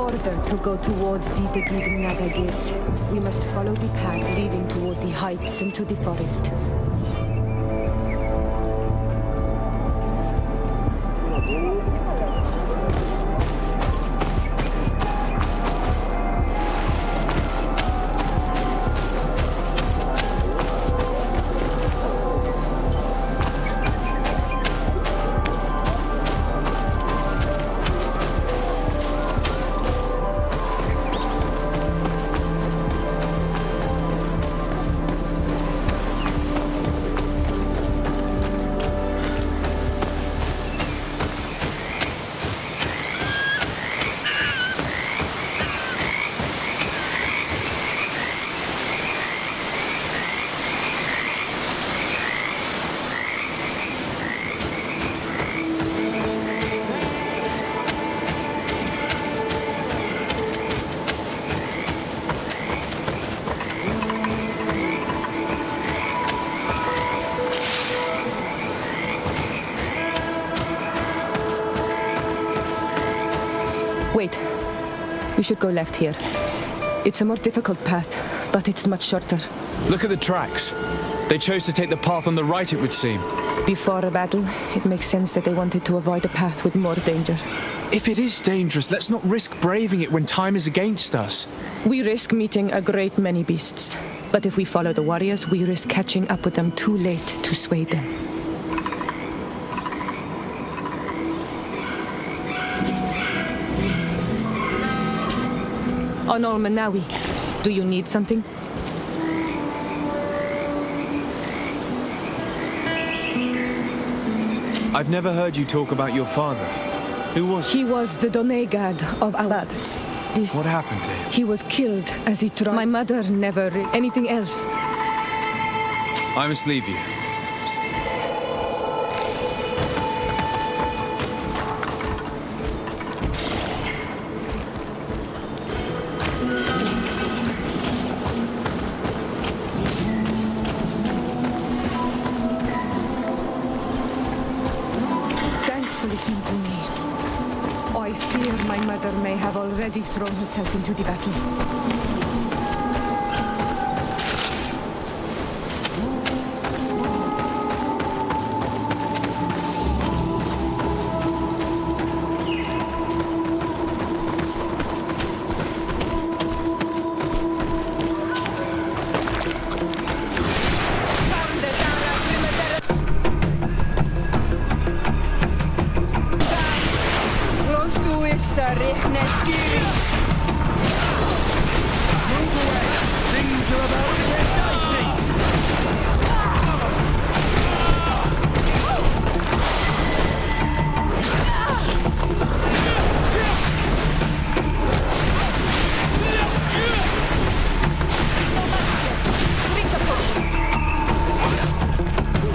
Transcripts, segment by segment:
order to go towards the Nagagis. We must follow the path leading toward the heights into the forest. Wait. We should go left here. It's a more difficult path, but it's much shorter. Look at the tracks. They chose to take the path on the right, it would seem. Before a battle, it makes sense that they wanted to avoid a path with more danger. If it is dangerous, let's not risk braving it when time is against us. We risk meeting a great many beasts. But if we follow the warriors, we risk catching up with them too late to sway them. Onol Manawi, do you need something? I've never heard you talk about your father. Who was he? He was the Donegad of Alad. What happened to him? He was killed as he tried. My mother never... anything else. I must leave you. Thanks for listening to me. I fear my mother may have already thrown herself into the battle. Things are about to get dicey!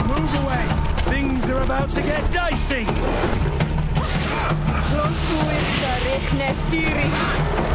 Move away! Things are about to get dicey! Close to is Stiri.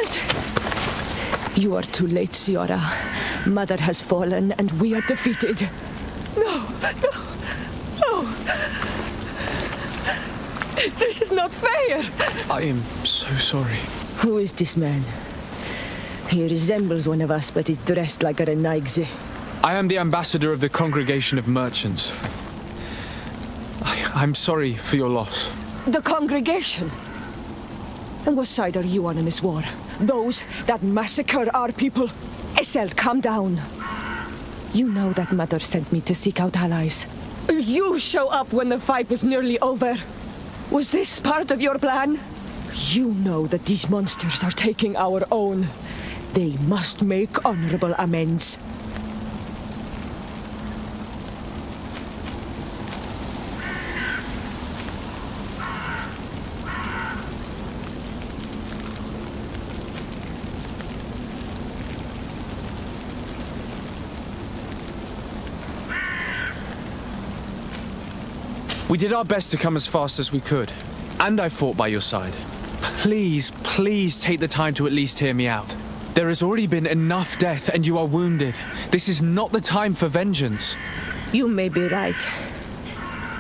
can't. You are too late, Ciara. Mother has fallen, and we are defeated. No. This is not fair. I am so sorry. Who is this man? He resembles one of us, but is dressed like a Renaigze. I am the ambassador of the Congregation of Merchants. I'm sorry for your loss. The congregation? And what side are you on in this war? Those that massacre our people? Essel, calm down. You know that Mother sent me to seek out allies. You show up when the fight was nearly over. Was this part of your plan? You know that these monsters are taking our own. They must make honorable amends. We did our best to come as fast as we could, and I fought by your side. Please take the time to at least hear me out. There has already been enough death, and you are wounded. This is not the time for vengeance. You may be right.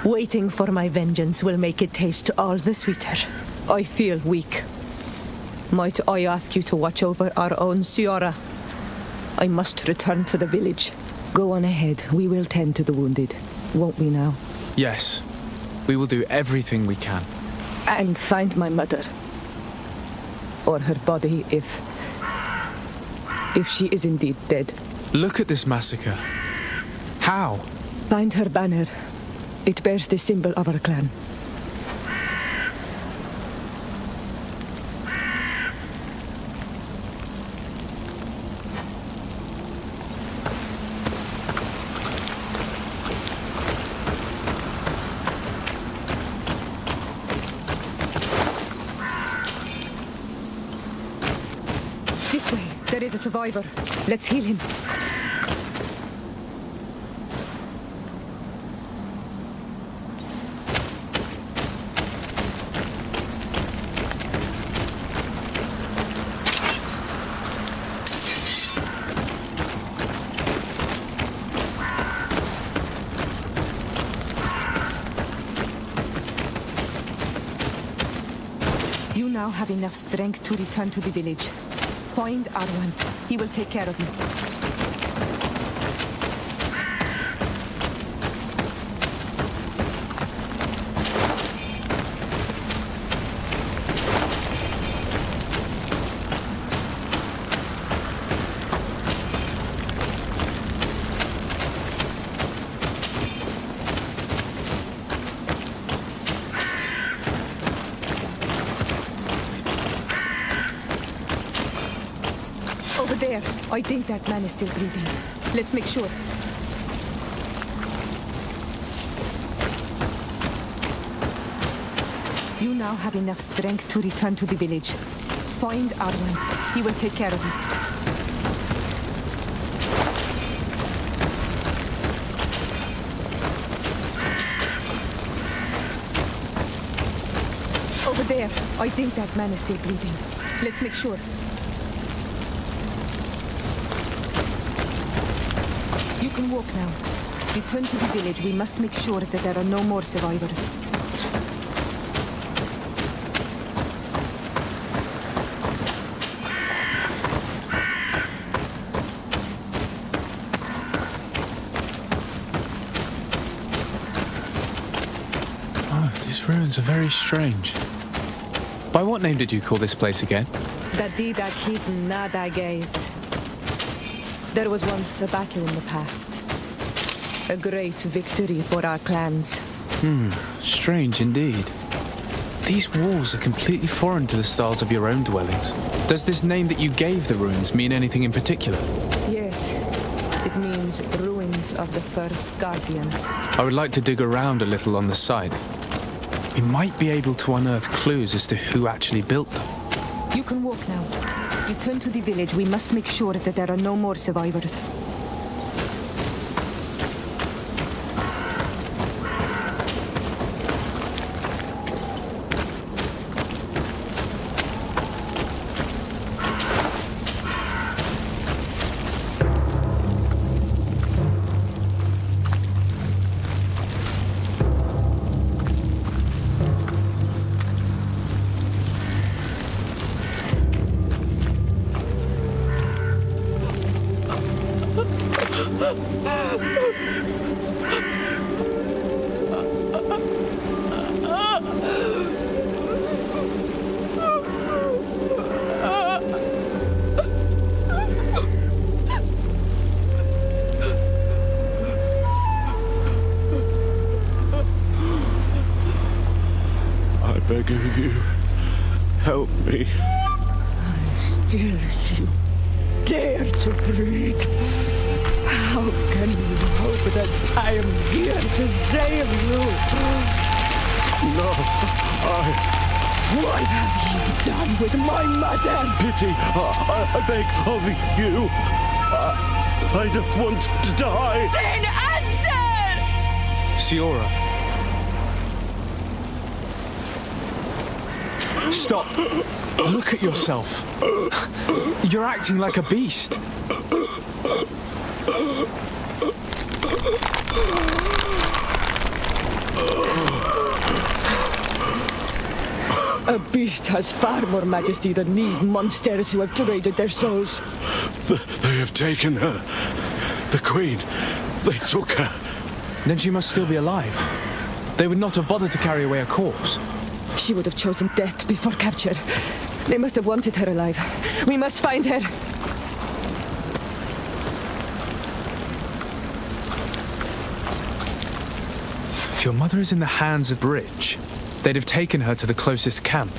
Waiting for my vengeance will make it taste all the sweeter. I feel weak. Might I ask you to watch over our own Ciara? I must return to the village. Go on ahead. We will tend to the wounded. Won't we now? Yes, we will do everything we can. And find my mother. Or her body, if she is indeed dead. Look at this massacre. How? Find her banner. It bears the symbol of our clan. This way. There is a survivor. Let's heal him. You now have enough strength to return to the village. Find Arwand. He will take care of you. Over there. I think that man is still breathing. Let's make sure. You now have enough strength to return to the village. Find Arwand. He will take care of you. Over there. I think that man is still breathing. Let's make sure. You can walk now. Return to the village. We must make sure that there are no more survivors. Oh, these ruins are very strange. By what name did you call this place again? Dadida Keaton Nada Gaze. There was once a battle in the past. A great victory for our clans. Strange indeed. These walls are completely foreign to the styles of your own dwellings. Does this name that you gave the ruins mean anything in particular? Yes, it means ruins of the first guardian. I would like to dig around a little on the site. We might be able to unearth clues as to who actually built them. You can walk now. Return to the village. We must make sure that there are no more survivors. I beg of you, help me. Still you dare to breathe. How can you hope that I am here to save you? No, What have you done with my mother? pity, I beg of you. I don't want to die. Then answer! Siora. Stop. Look at yourself. You're acting like a beast. A beast has far more majesty than these monsters who have traded their souls. They have taken her. The Queen. They took her. Then she must still be alive. They would not have bothered to carry away a corpse. She would have chosen death before capture. They must have wanted her alive. We must find her. If your mother is in the hands of Bridge, they'd have taken her to the closest camp.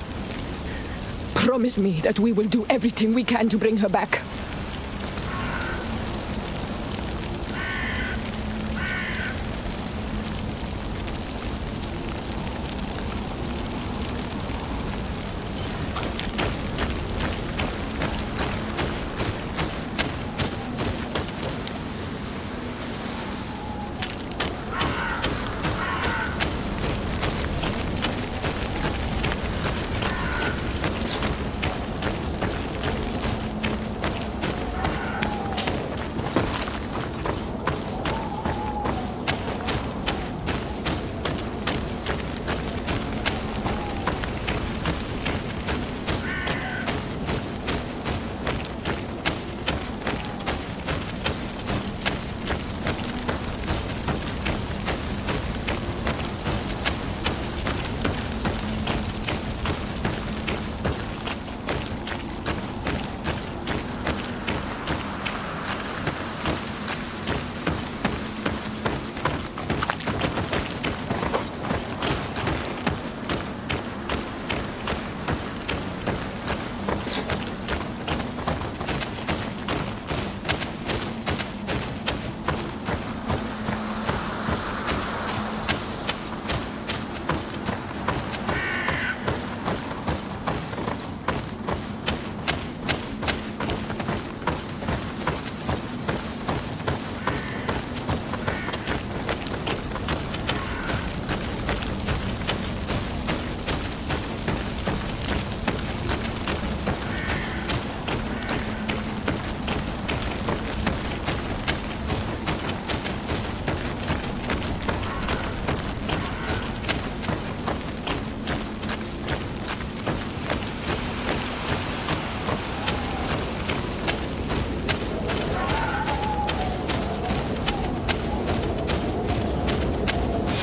Promise me that we will do everything we can to bring her back.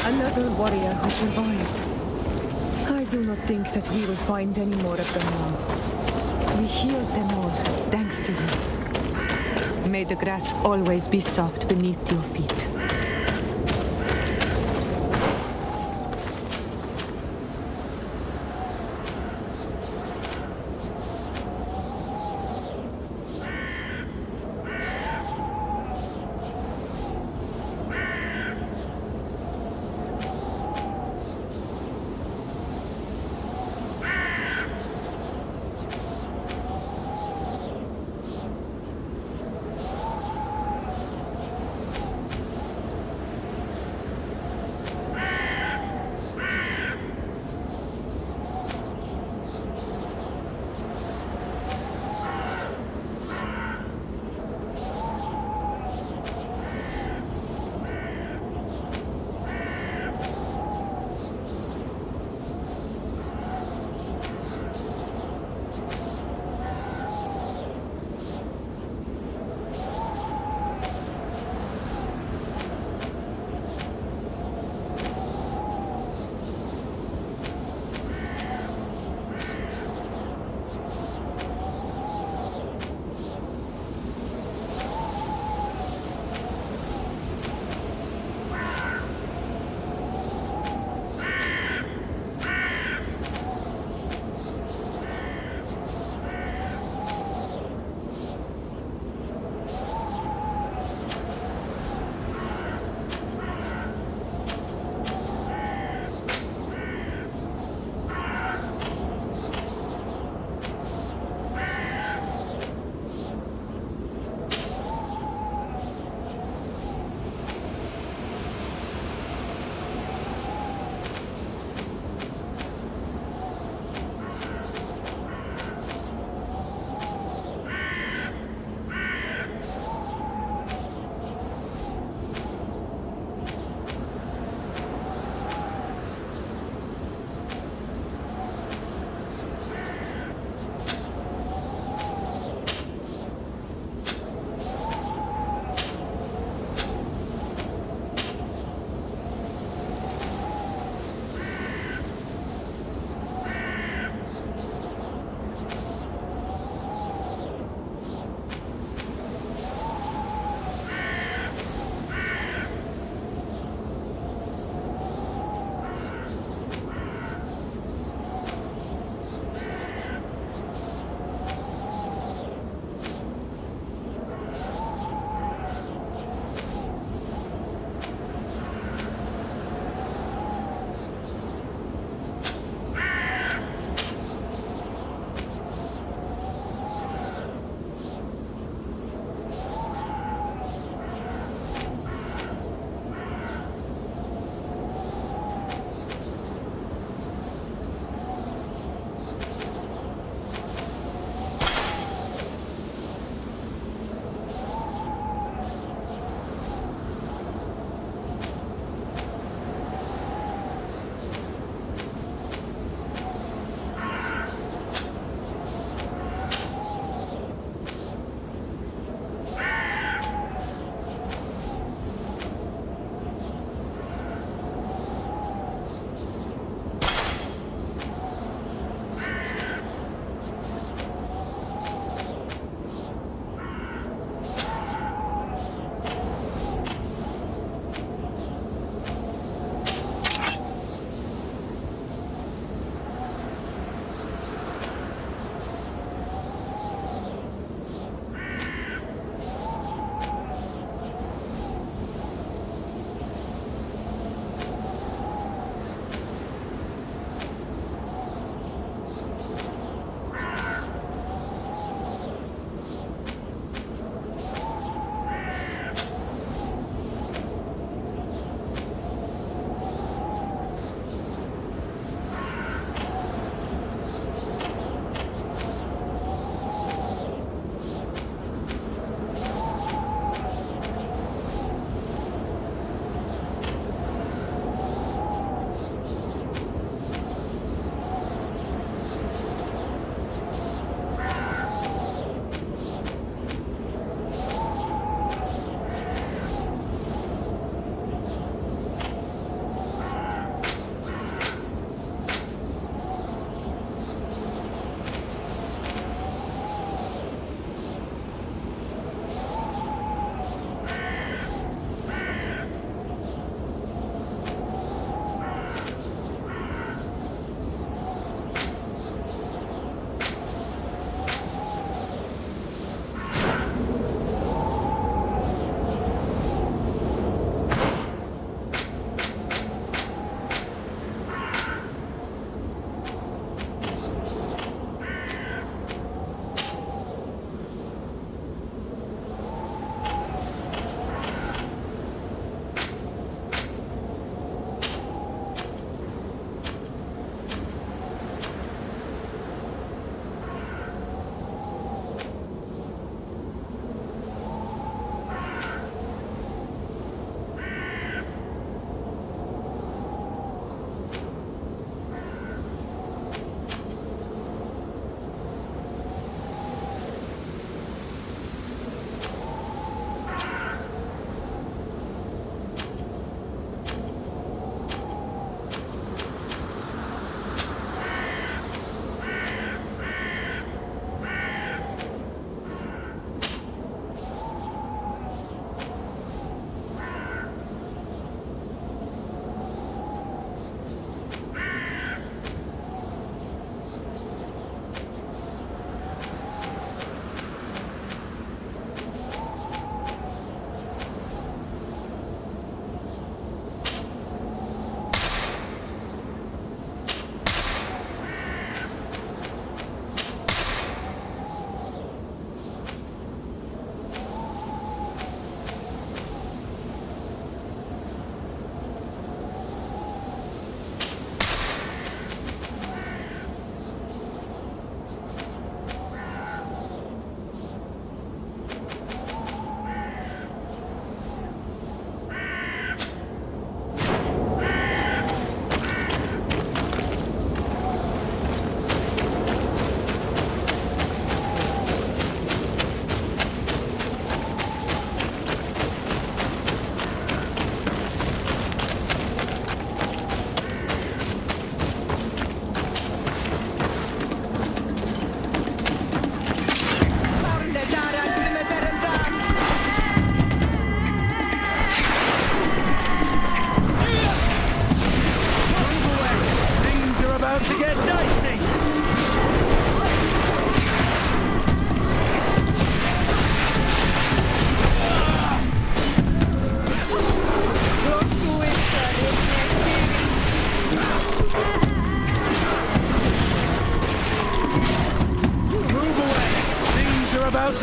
Another warrior who survived. I do not think that we will find any more of them now. We healed them all, thanks to you. May the grass always be soft beneath your feet.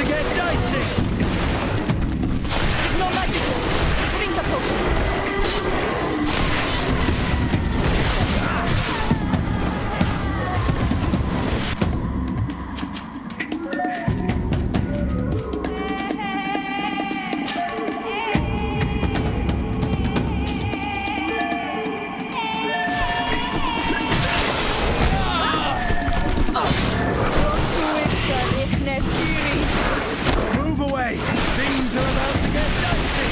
get dicey. Ignore magic balls. Drink the potion. Move away. Things are about to get dicey.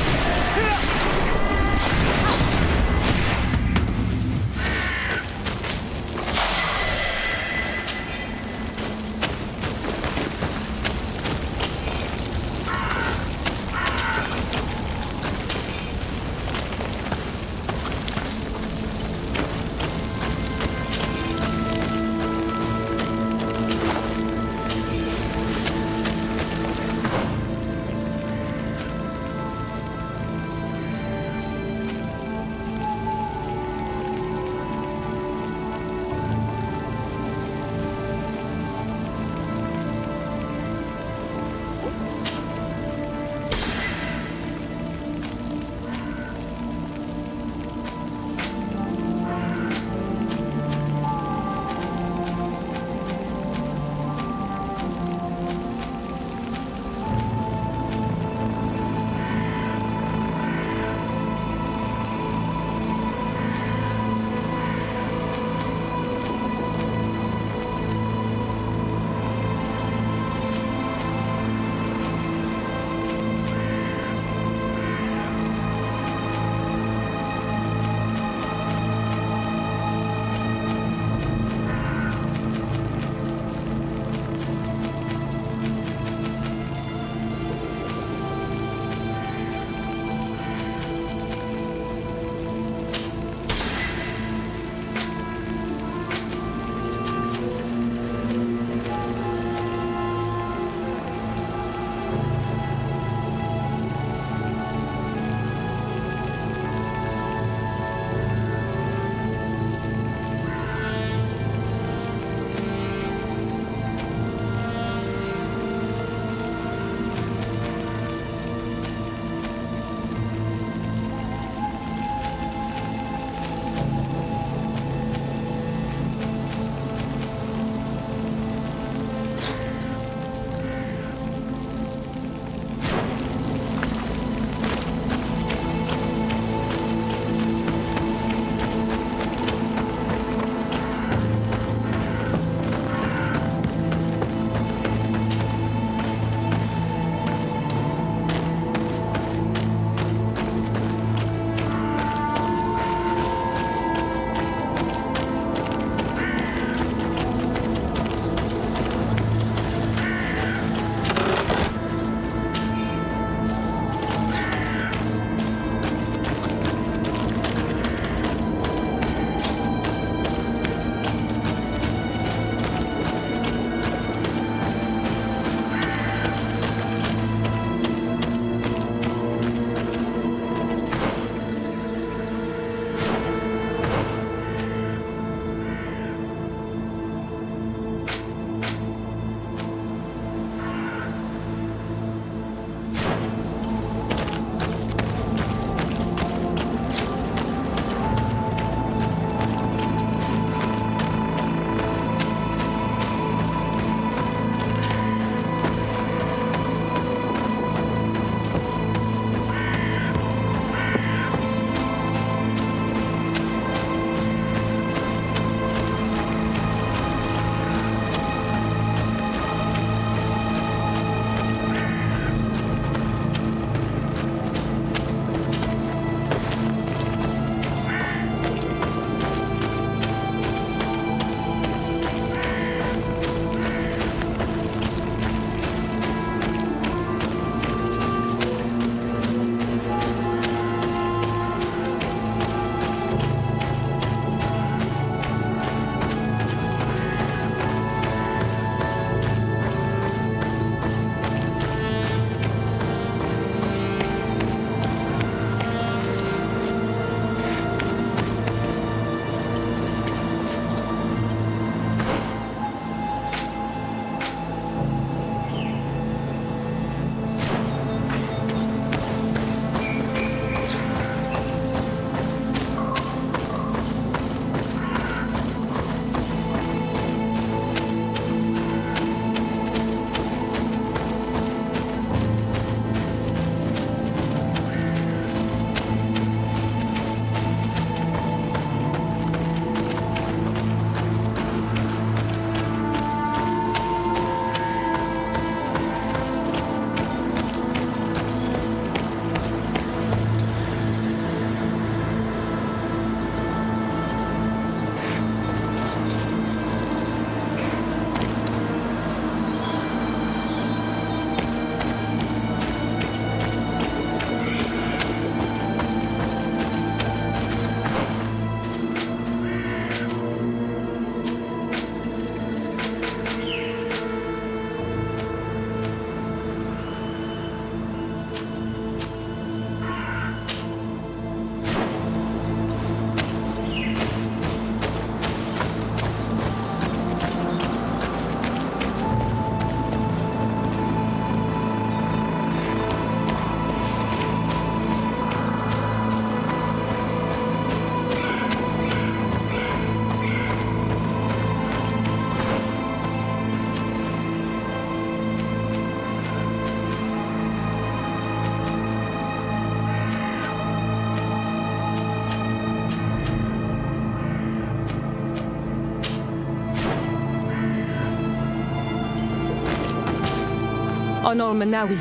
On Manawi.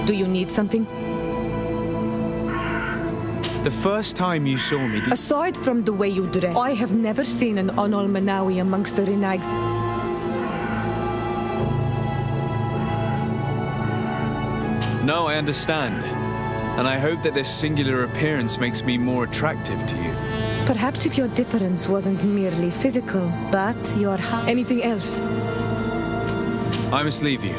Do you need something? The first time you saw me, Aside from the way you dress, I have never seen an Onol Manawi amongst the Renags. No, I understand. And I hope that this singular appearance makes me more attractive to you. Perhaps if your difference wasn't merely physical, but your heart. Anything else? I must leave you.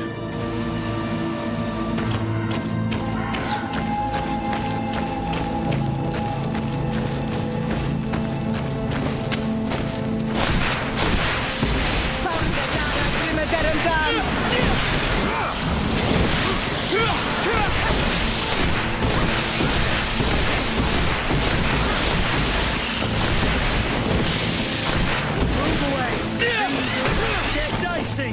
Move away. Things are about to get dicey.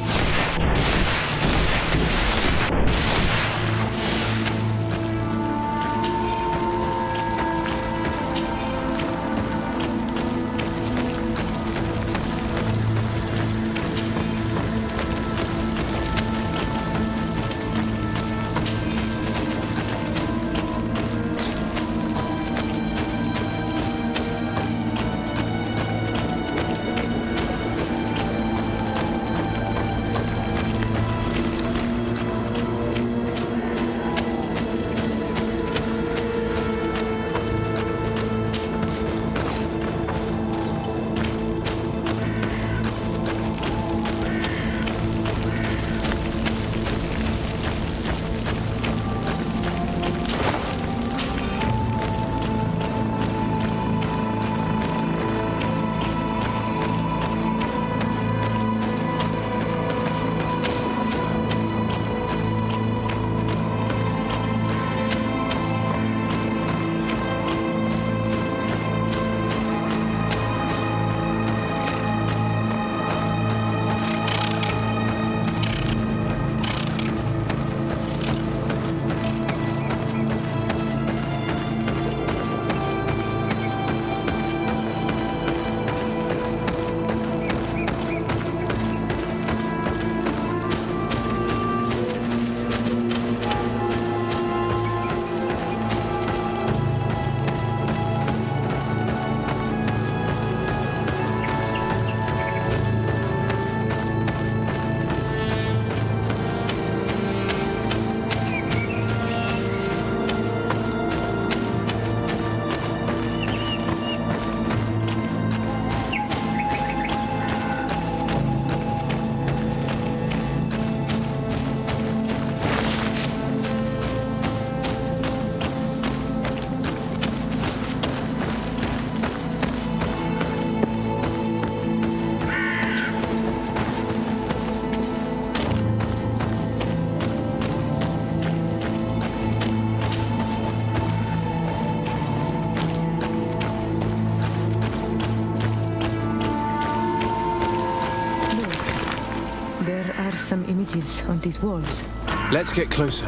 There are some images on these walls. Let's get closer.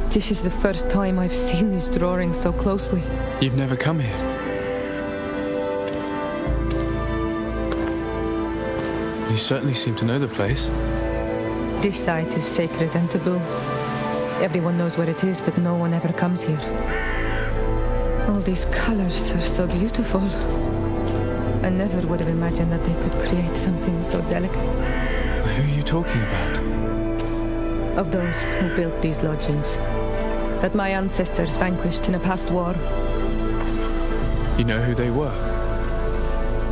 This is the first time I've seen these drawings so closely. You've never come here. You certainly seem to know the place. This site is sacred and taboo. Everyone knows where it is, but no one ever comes here. All these colors are so beautiful. I never would have imagined that they could create something so delicate. Who are you talking about? Of those who built these lodgings, that my ancestors vanquished in a past war. You know who they were?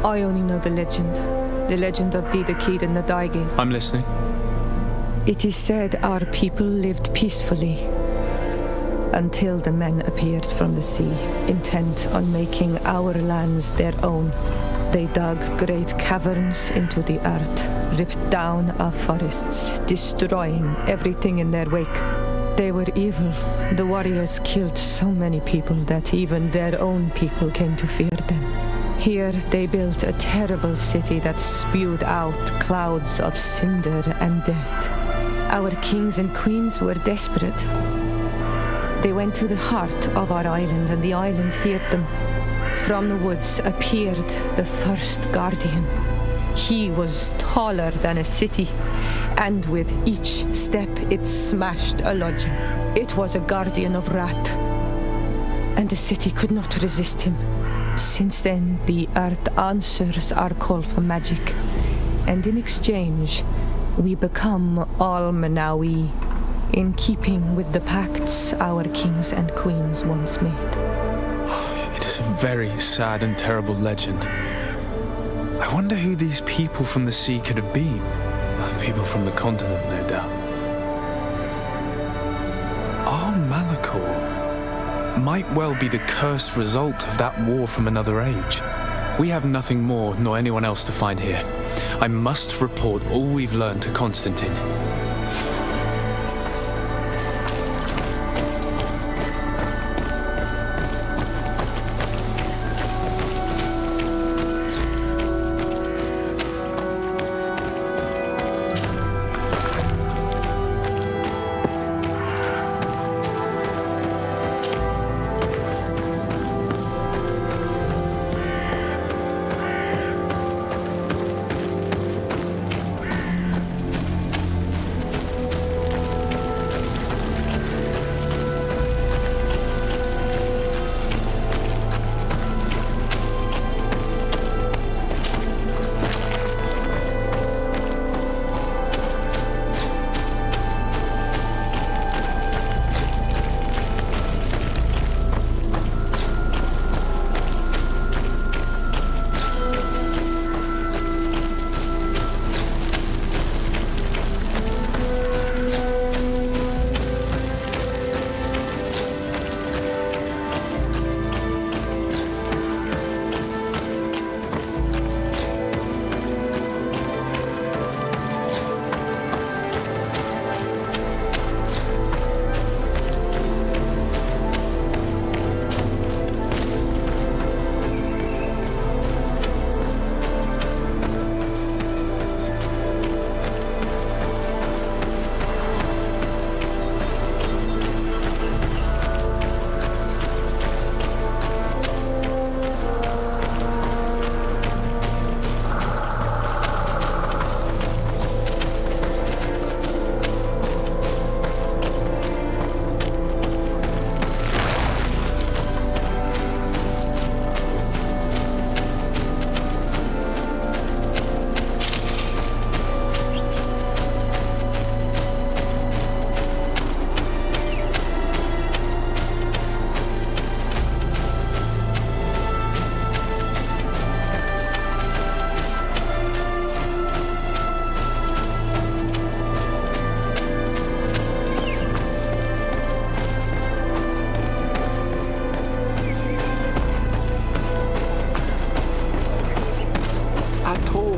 I only know the legend of Didakid and the Daigis. I'm listening. It is said our people lived peacefully until the men appeared from the sea, intent on making our lands their own. They dug great caverns into the earth, ripped down our forests, destroying everything in their wake. They were evil. The warriors killed so many people that even their own people came to fear them. Here they built a terrible city that spewed out clouds of cinder and death. Our kings and queens were desperate. They went to the heart of our island, and the island heard them. from the woods appeared the first guardian. He was taller than a city, and with each step it smashed a lodging. It was a guardian of Rat, and the city could not resist him. Since then, the earth answers our call for magic, and in exchange, we become all Manawi, in keeping with the pacts our kings and queens once made. It is a very sad and terrible legend. I wonder who these people from the sea could have been. People from the continent, no doubt. Our Malachor might well be the cursed result of that war from another age. We have nothing more nor anyone else to find here. I must report all we've learned to Constantine.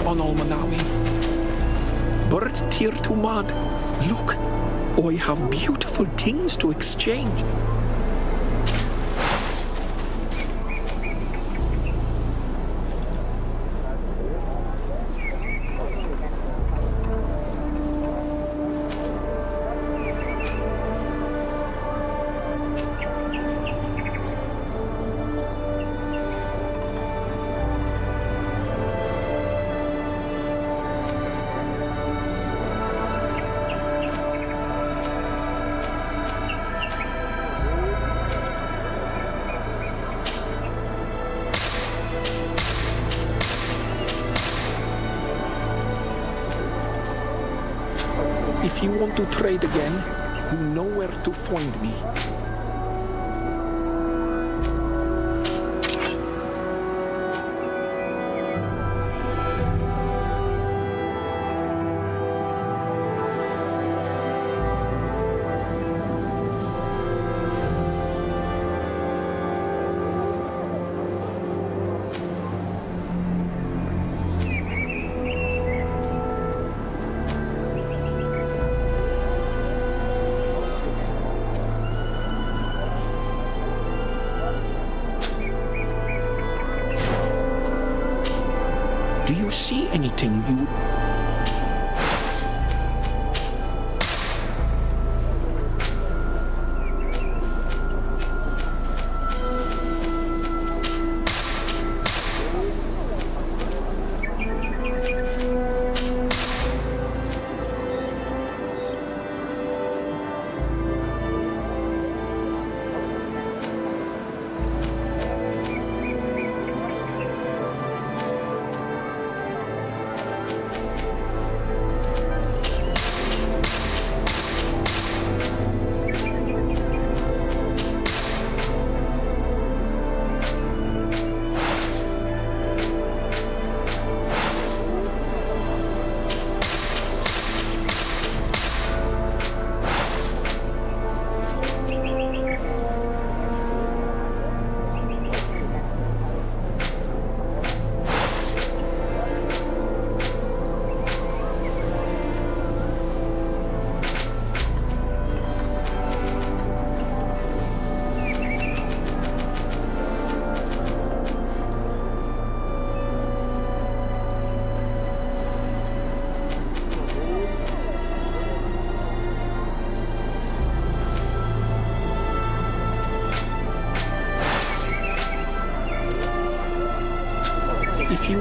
on Almanawi. Bird tir to mad. Look, I have beautiful things to exchange. If you want to trade again, you know where to find me. Do you see anything you would...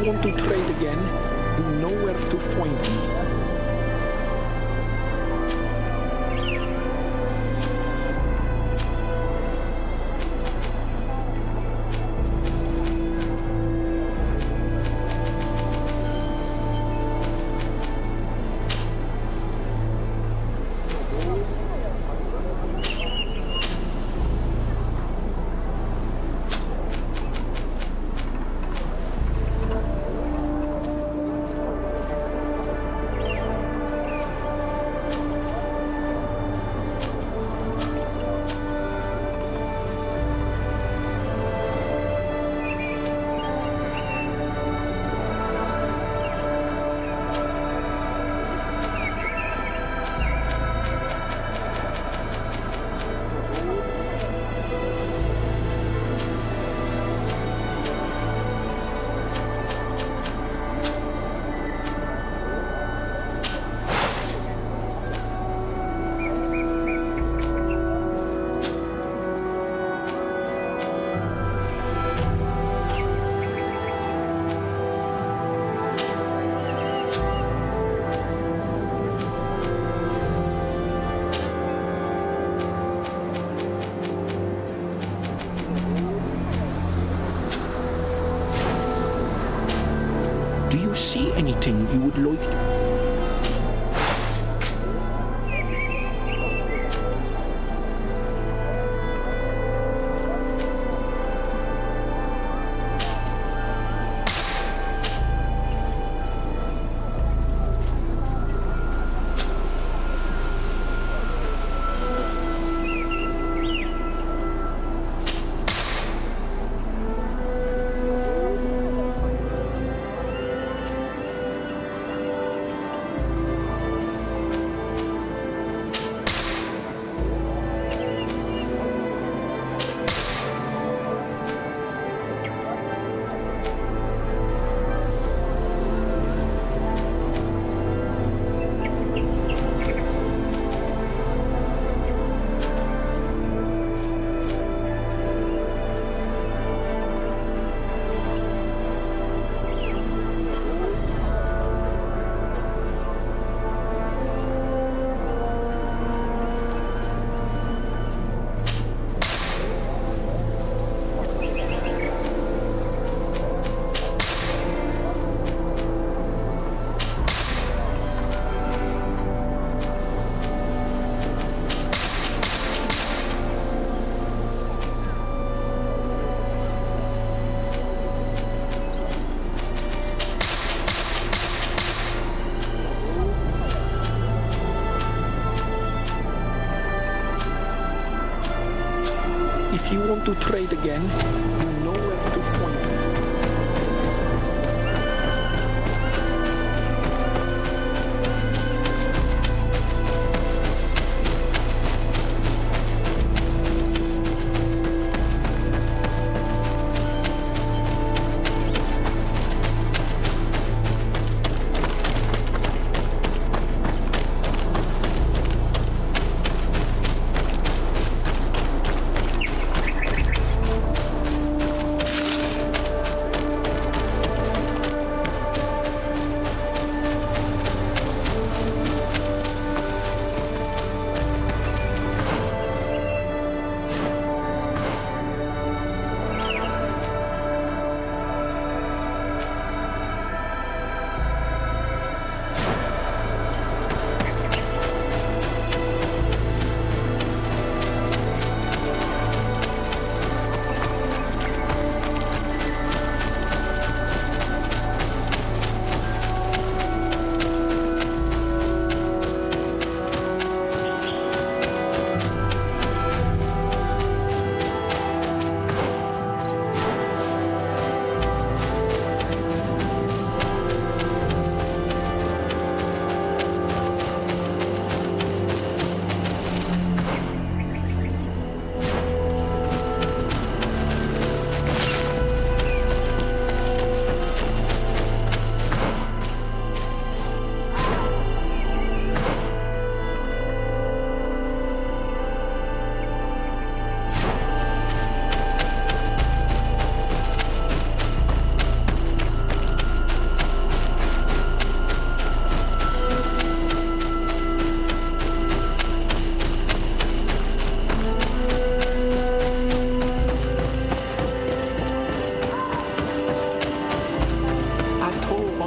you want to trade again, you know where to find me. Do you see anything you would like to? If you want to trade again, you know where to find me.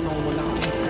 on Olmanawi.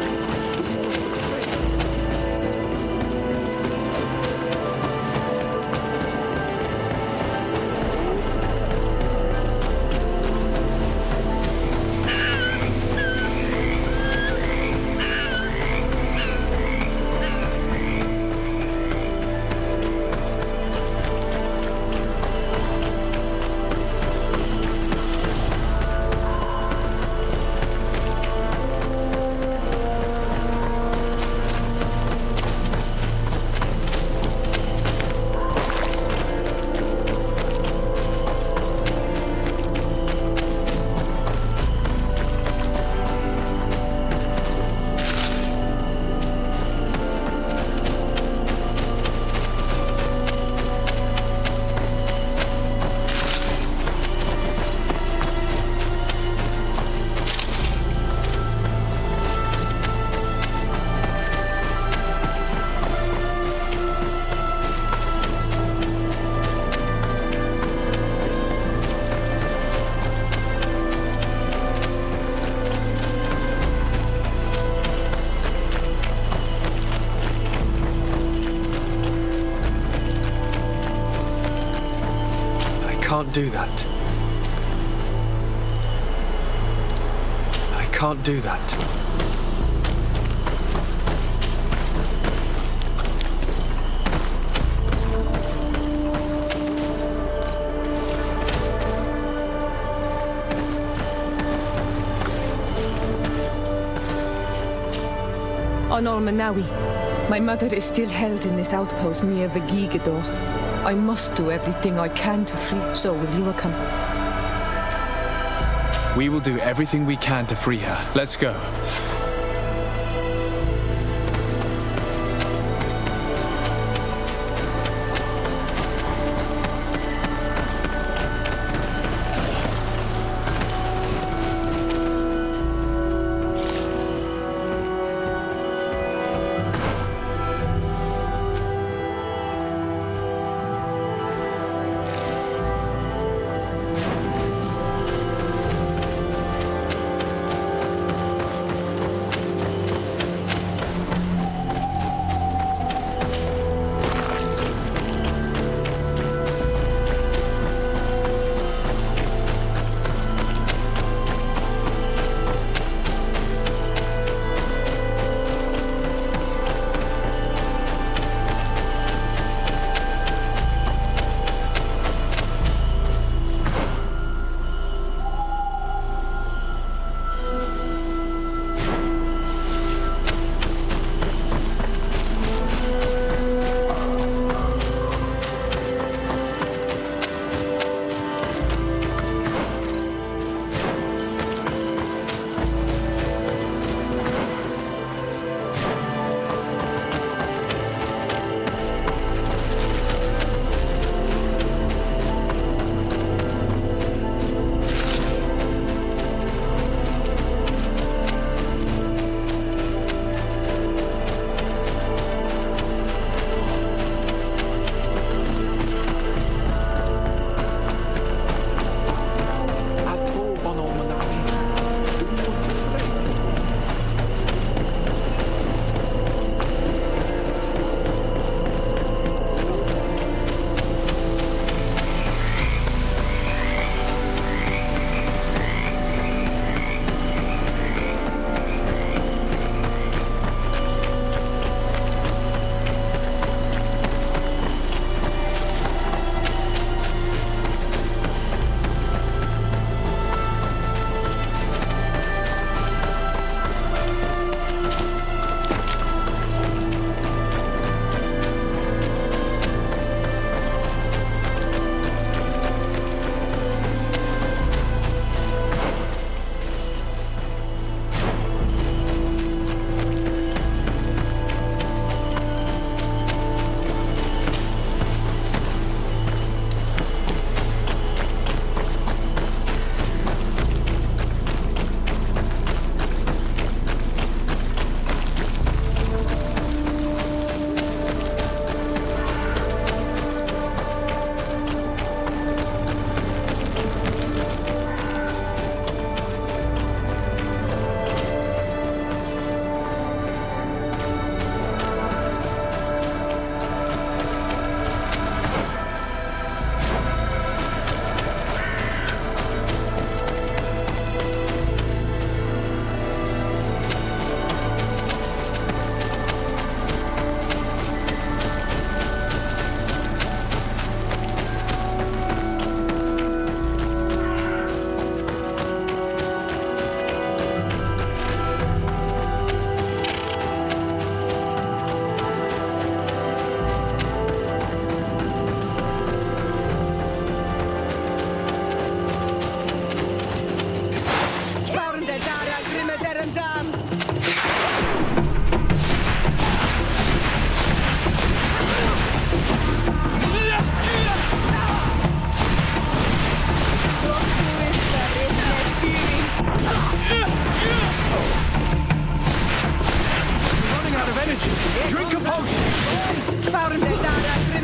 I can't do that. I can't do that. On Olmanawi, my mother is still held in this outpost near Vegigador. I must do everything I can to free. So will you come? We will do everything we can to free her. Let's go.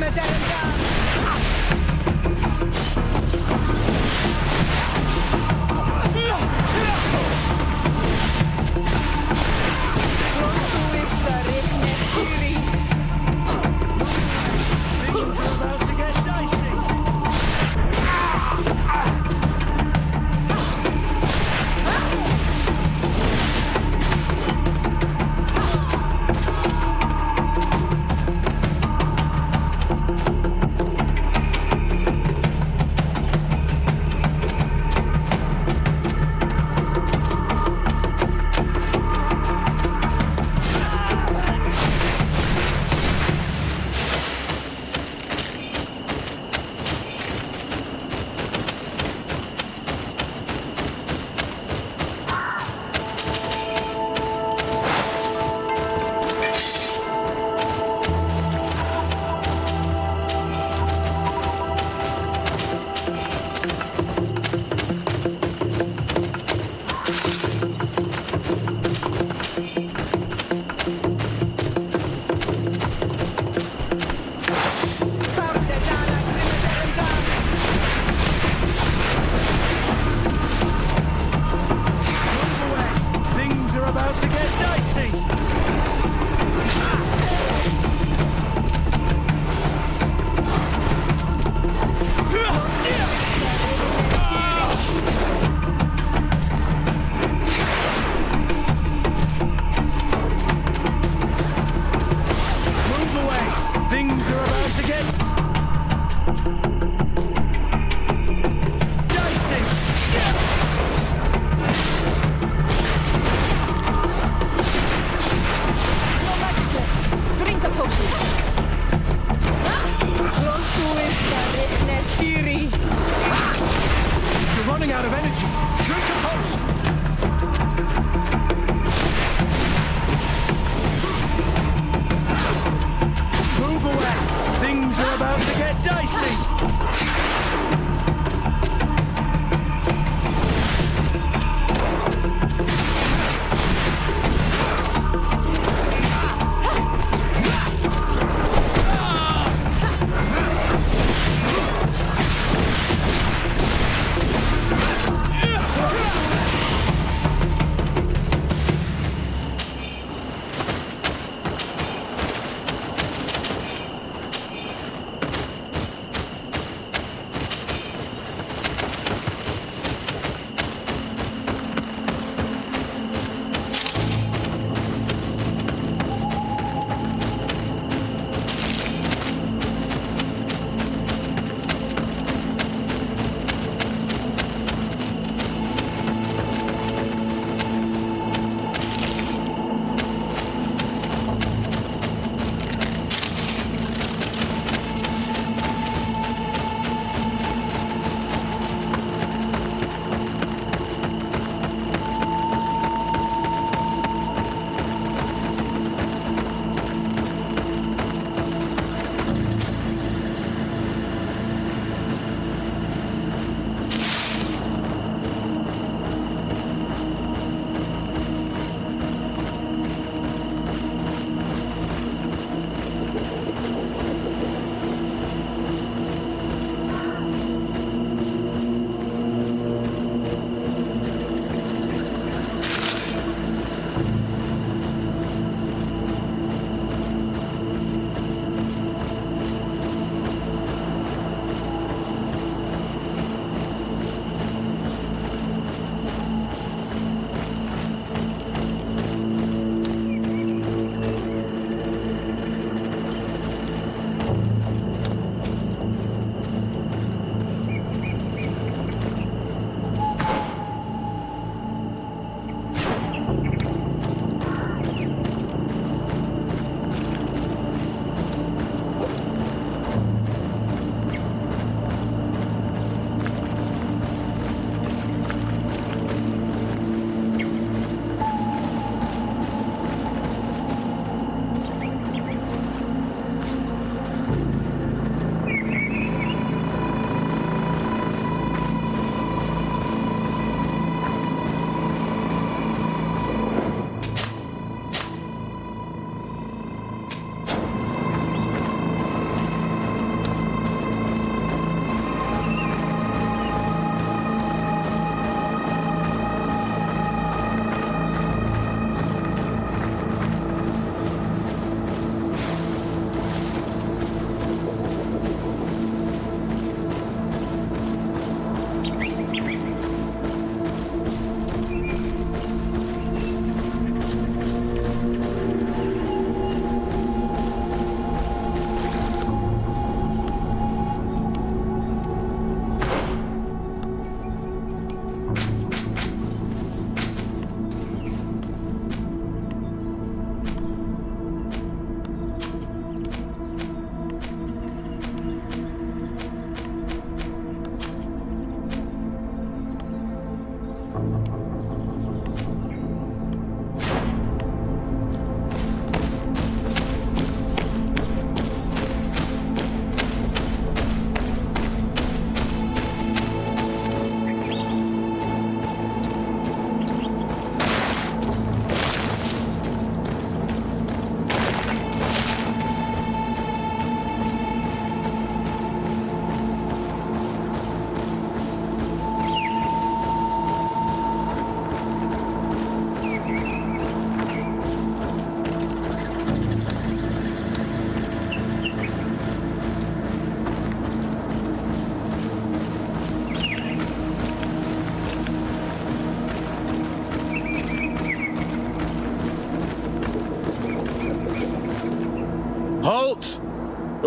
Things are about to get dicey. Move away. Things are about to get dicey. Move away. Things are about to get dicey. No magic left.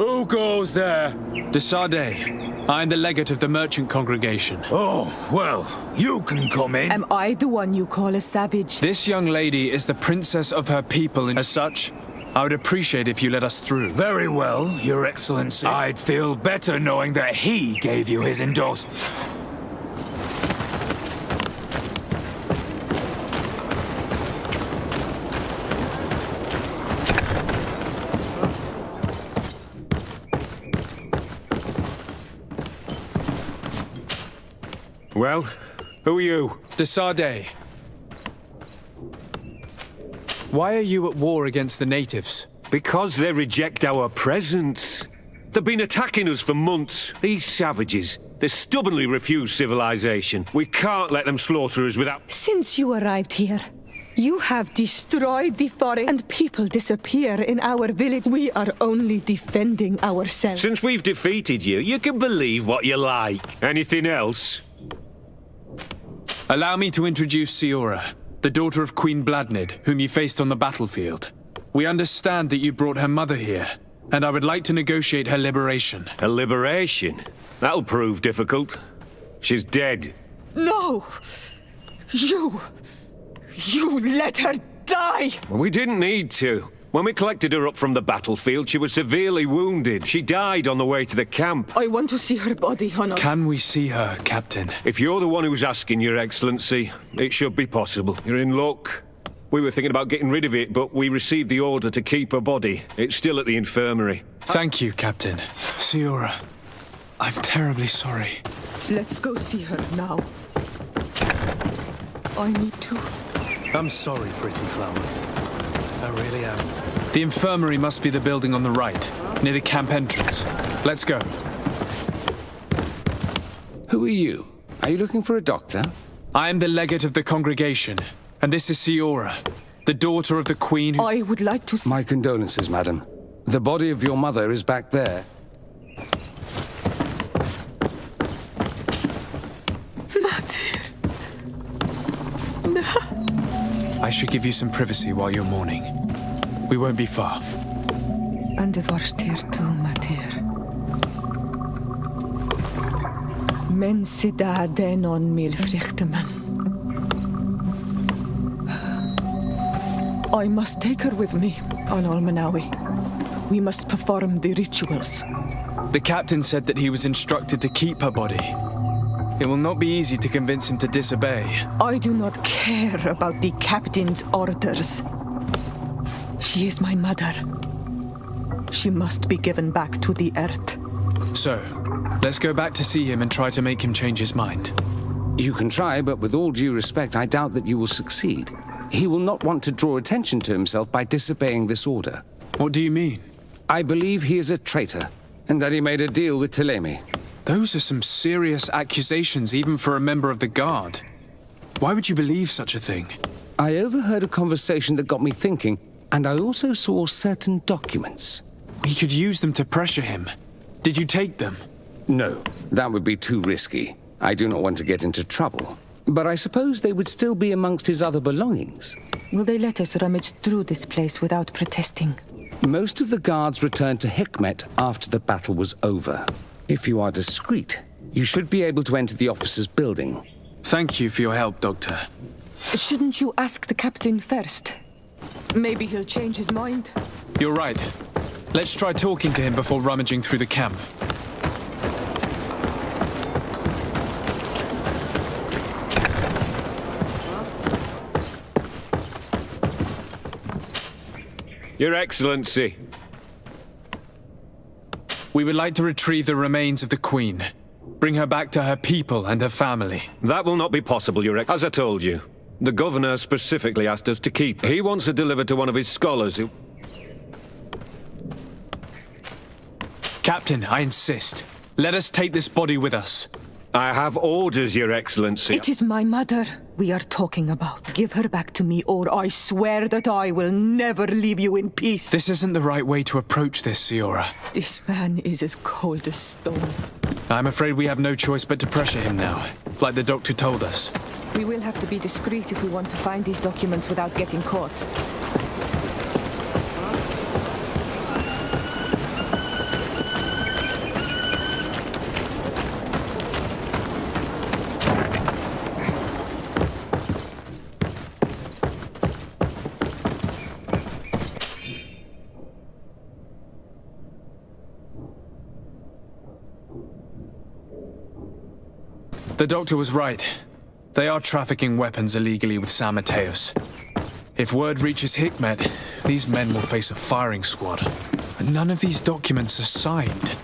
Who goes there? De Sade, I am the legate of the merchant congregation. Oh, well, you can come in. Am I the one you call a savage? This young lady is the princess of her people, and as such, I would appreciate if you let us through. Very well, Your Excellency. I'd feel better knowing that he gave you his endorsement. Well, who are you? De Sade. Why are you at war against the natives? Because they reject our presence. They've been attacking us for months. These savages, they stubbornly refuse civilization. We can't let them slaughter us without... Since you arrived here, you have destroyed the forest and people disappear in our village. We are only defending ourselves. Since we've defeated you, you can believe what you like. Anything else? Allow me to introduce Siora, the daughter of Queen Bladnid, whom you faced on the battlefield. We understand that you brought her mother here, and I would like to negotiate her liberation. A liberation? That'll prove difficult. She's dead. No! You let her die! We didn't need to. When we collected her up from the battlefield, she was severely wounded. She died on the way to the camp. I want to see her body, Honor. Can we see her, Captain? If you're the one who's asking, Your Excellency, it should be possible. You're in luck. We were thinking about getting rid of it, but we received the order to keep her body. It's still at the infirmary. Thank you, Captain. Siora, I'm terribly sorry. Let's go see her now. I need to. I'm sorry, pretty flower. I really am. The infirmary must be the building on the right, near the camp entrance. Let's go. Who are you? Are you looking for a doctor? I am the legate of the congregation, and this is Siora, the daughter of the queen who... I would like to see... My condolences, madam. The body of your mother is back there. Mater. I should give you some privacy while you're mourning. We won't be far. And de vorster tu, Mater. Men sida denon mil frichtemen. I must take her with me on Almanawi. We must perform the rituals. The captain said that he was instructed to keep her body. It will not be easy to convince him to disobey. I do not care about the captain's orders. She is my mother. She must be given back to the earth. So, let's go back to see him and try to make him change his mind. You can try, but with all due respect, I doubt that you will succeed. He will not want to draw attention to himself by disobeying this order. What do you mean? I believe he is a traitor, and that he made a deal with Telemi. Those are some serious accusations, even for a member of the Guard. Why would you believe such a thing? I overheard a conversation that got me thinking, and I also saw certain documents. We could use them to pressure him. Did you take them? No, that would be too risky. I do not want to get into trouble. But I suppose they would still be amongst his other belongings. Will they let us rummage through this place without protesting? Most of the guards returned to Hikmet after the battle was over. If you are discreet, you should be able to enter the officer's building. Thank you for your help, Doctor. Shouldn't you ask the captain first? Maybe he'll change his mind. You're right. Let's try talking to him before rummaging through the camp. Your Excellency. We would like to retrieve the remains of the Queen. Bring her back to her people and her family. That will not be possible, Your Excellency. As I told you, the Governor specifically asked us to keep her. He wants her delivered to one of his scholars who... Captain, I insist. Let us take this body with us. I have orders, Your Excellency. It is my mother we are talking about. Give her back to me, or I swear that I will never leave you in peace. This isn't the right way to approach this, Siora. This man is as cold as stone. I'm afraid we have no choice but to pressure him now, like the doctor told us. We will have to be discreet if we want to find these documents without getting caught. The doctor was right. They are trafficking weapons illegally with San Mateos. If word reaches Hikmet, these men will face a firing squad. And none of these documents are signed.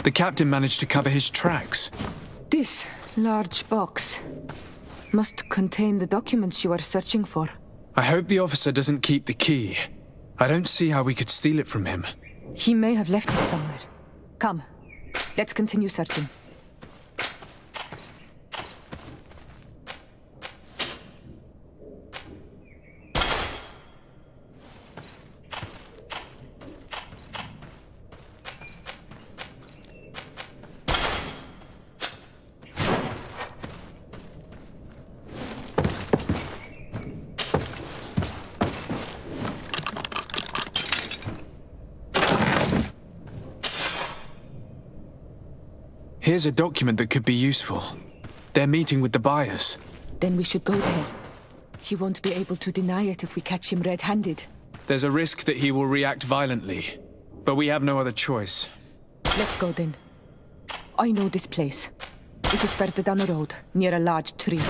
The captain managed to cover his tracks. This large box must contain the documents you are searching for. I hope the officer doesn't keep the key. I don't see how we could steal it from him. He may have left it somewhere. Come, let's continue searching. Here's a document that could be useful. They're meeting with the buyers. Then we should go there. He won't be able to deny it if we catch him red-handed. There's a risk that he will react violently, but we have no other choice. Let's go then. I know this place. It is further down the road, near a large tree.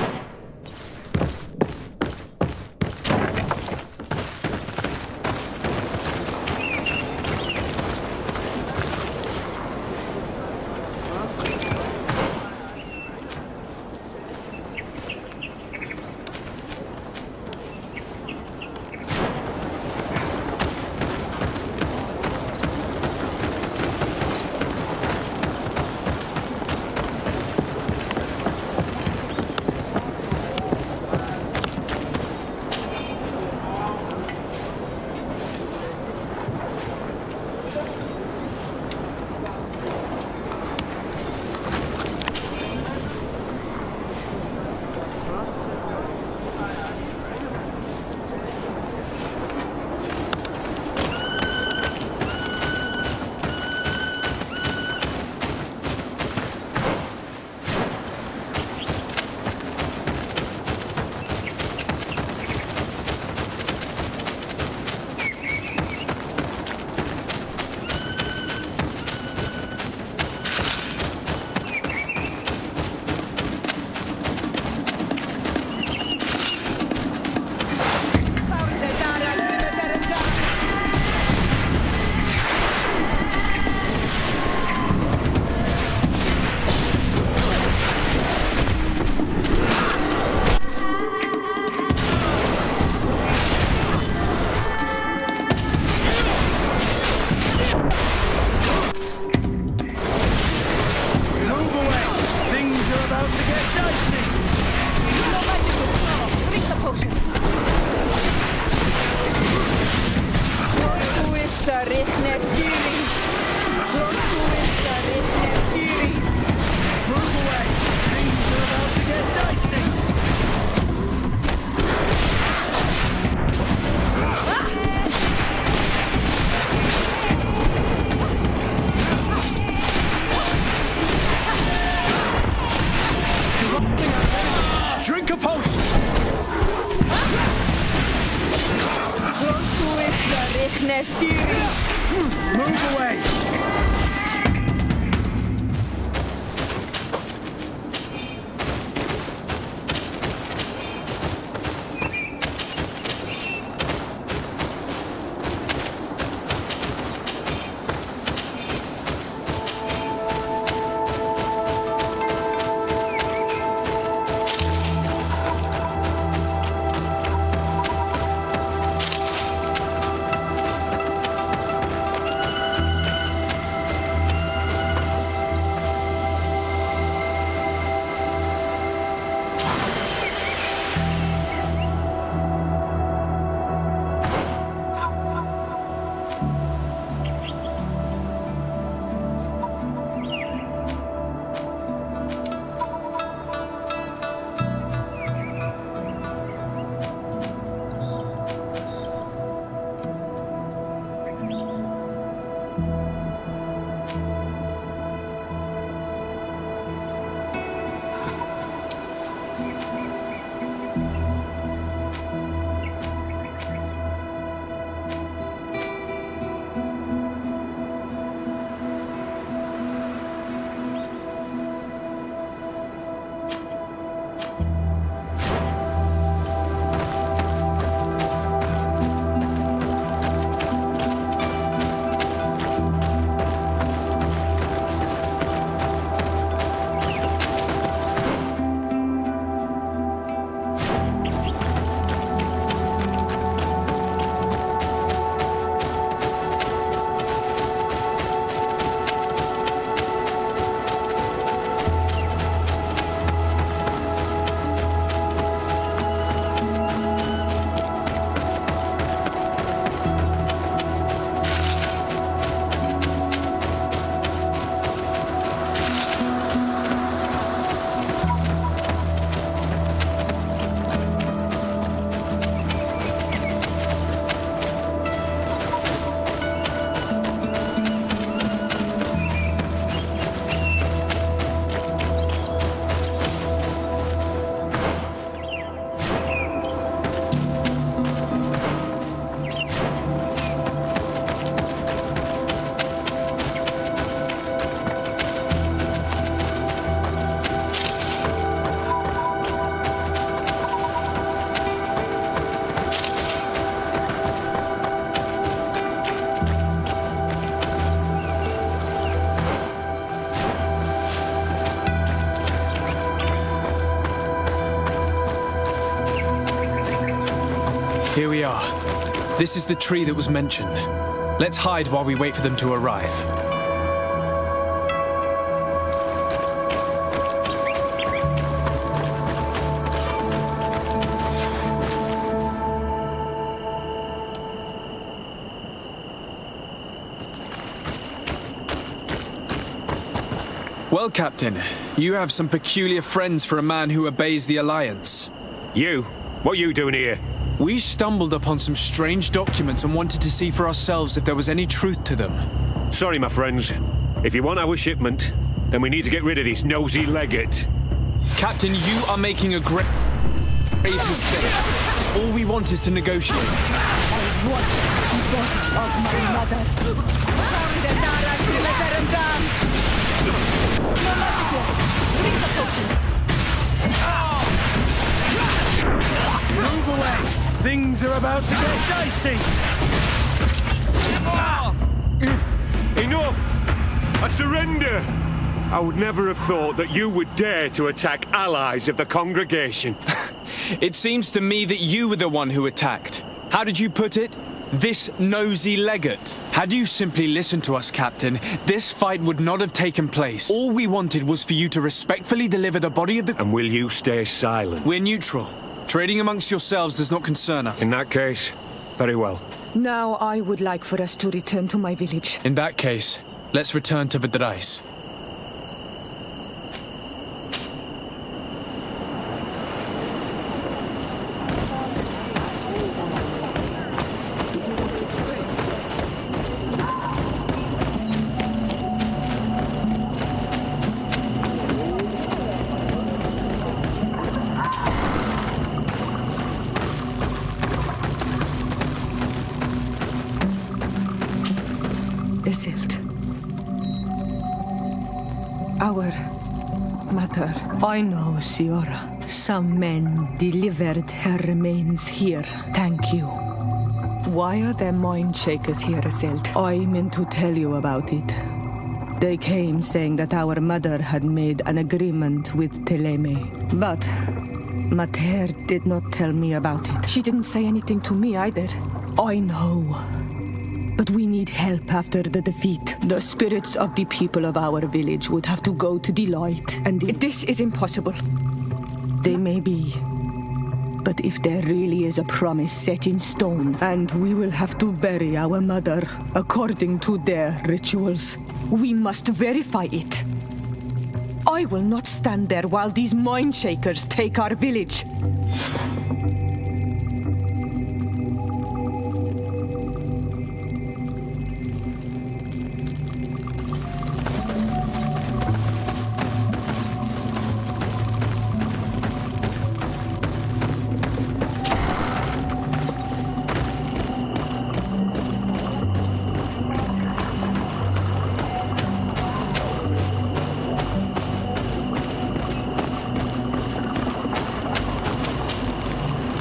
Move away! This is the tree that was mentioned. Let's hide while we wait for them to arrive. Well, Captain, you have some peculiar friends for a man who obeys the Alliance. You? What are you doing here? We stumbled upon some strange documents and wanted to see for ourselves if there was any truth to them. Sorry, my friends. If you want our shipment, then we need to get rid of this nosy legate. Captain, you are making a grave mistake. All we want is to negotiate. I want the body of my mother. No magic left. Bring the potion. Move away! Things are about to get dicey! Enough! I surrender! I would never have thought that you would dare to attack allies of the congregation. It seems to me that you were the one who attacked. How did you put it? This nosy legate. Had you simply listened to us, Captain, this fight would not have taken place. All we wanted was for you to respectfully deliver the body of the... And will you stay silent? We're neutral. Trading amongst yourselves does not concern us. In that case, very well. Now I would like for us to return to my village. In that case, let's return to Vidrais. Isildt. Our mother. I know, Siora. Some men delivered her remains here. Thank you. Why are there mind shakers here, Isildt? I meant to tell you about it. They came saying that our mother had made an agreement with Teleme. But Mater did not tell me about it. She didn't say anything to me either. I know. But we need help after the defeat. The spirits of the people of our village would have to go to the light, and this is impossible. They may be. But if there really is a promise set in stone, and we will have to bury our mother according to their rituals, we must verify it. I will not stand there while these mind shakers take our village.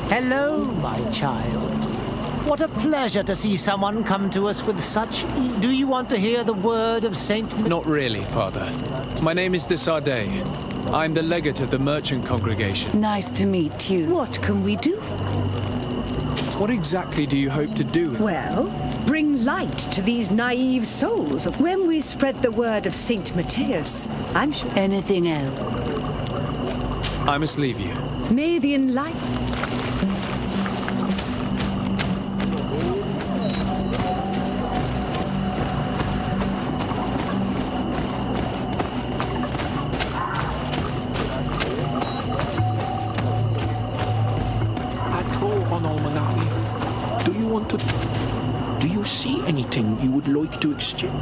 Hello, my child. What a pleasure to see someone come to us with such... Do you want to hear the word of Saint... Not really, Father. My name is Desardet. I'm the legate of the merchant congregation. Nice to meet you. What can we do? What exactly do you hope to do? Well, bring light to these naive souls. When we spread the word of Saint Matthias, I'm sure... Anything else? I must leave you. May the enlightened... Do you see anything you would like to exchange?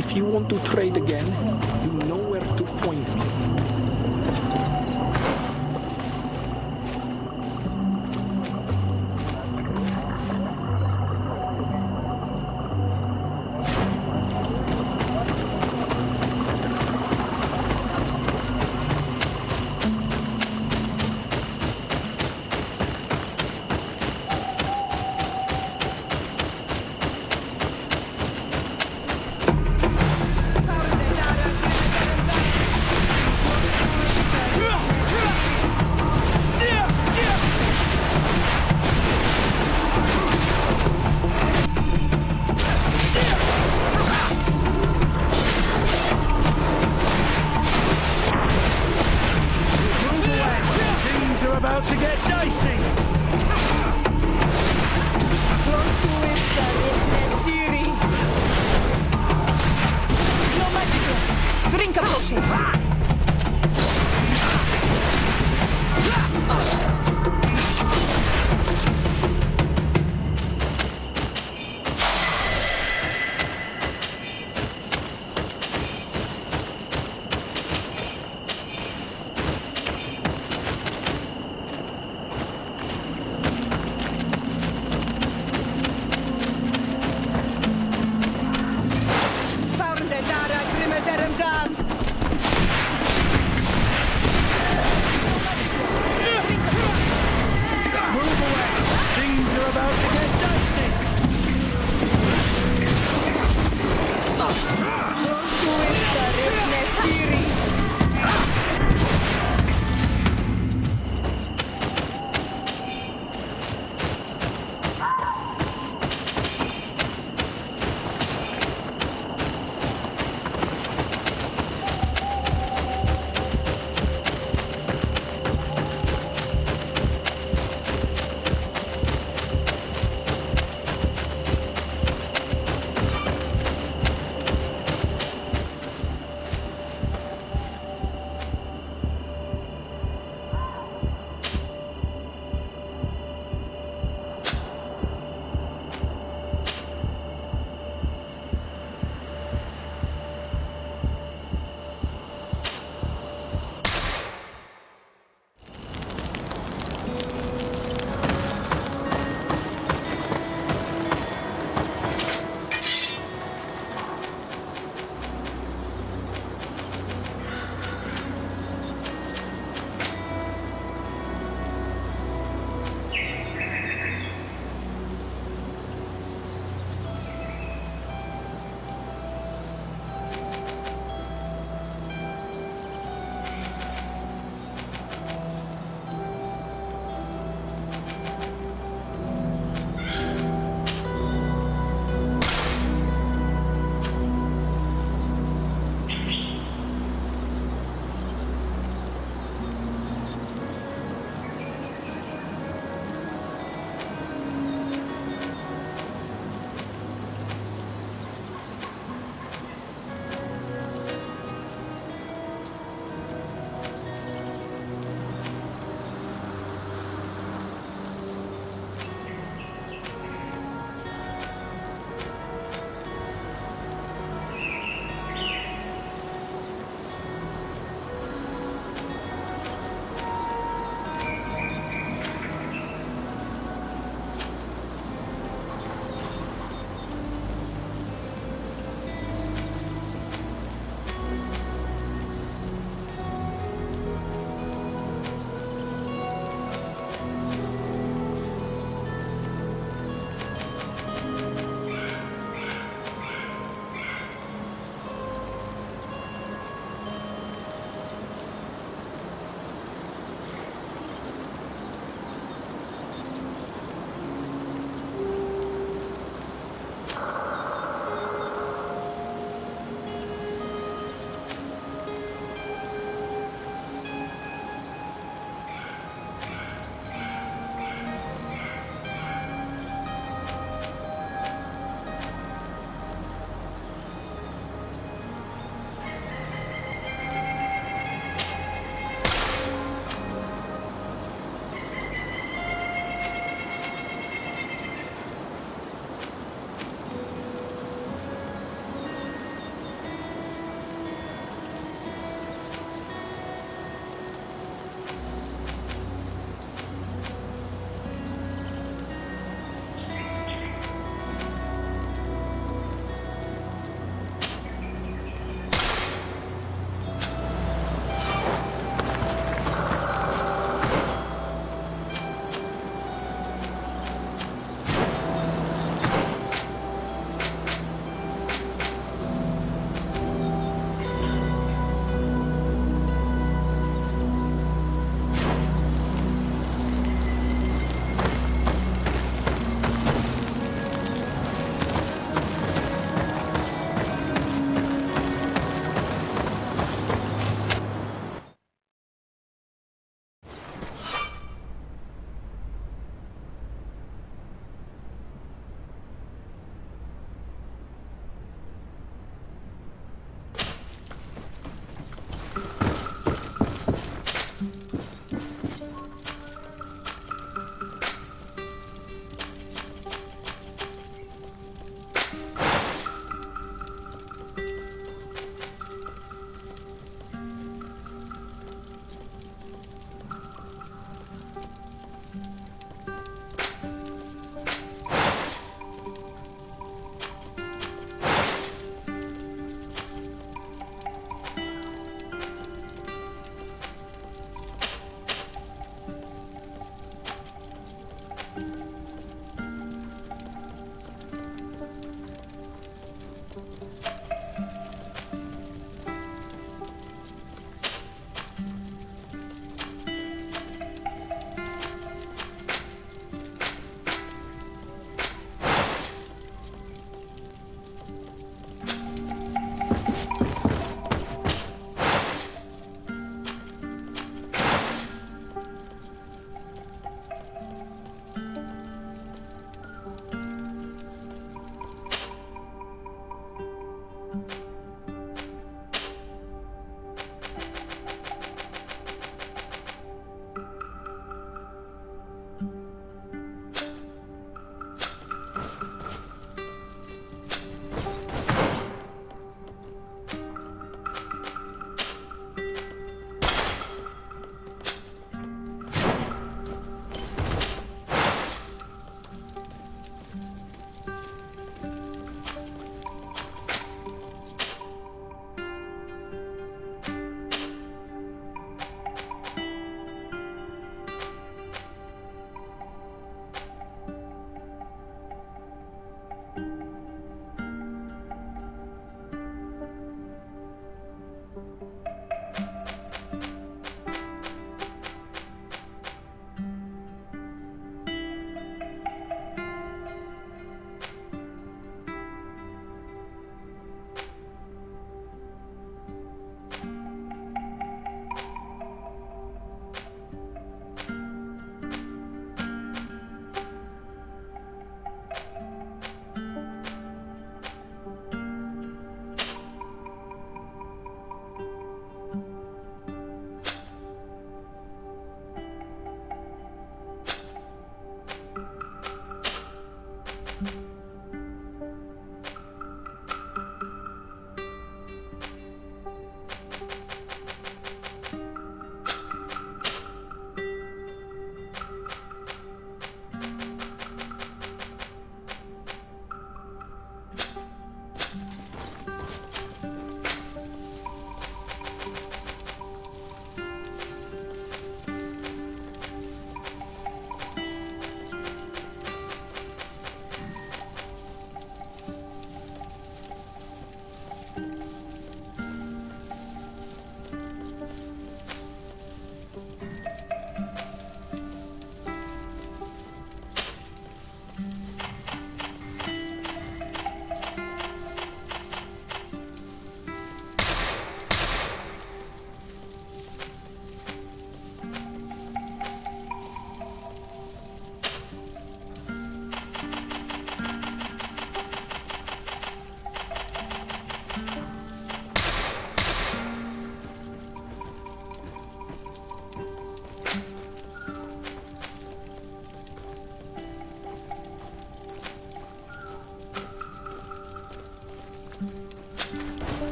If you want to trade again, you know where to find me.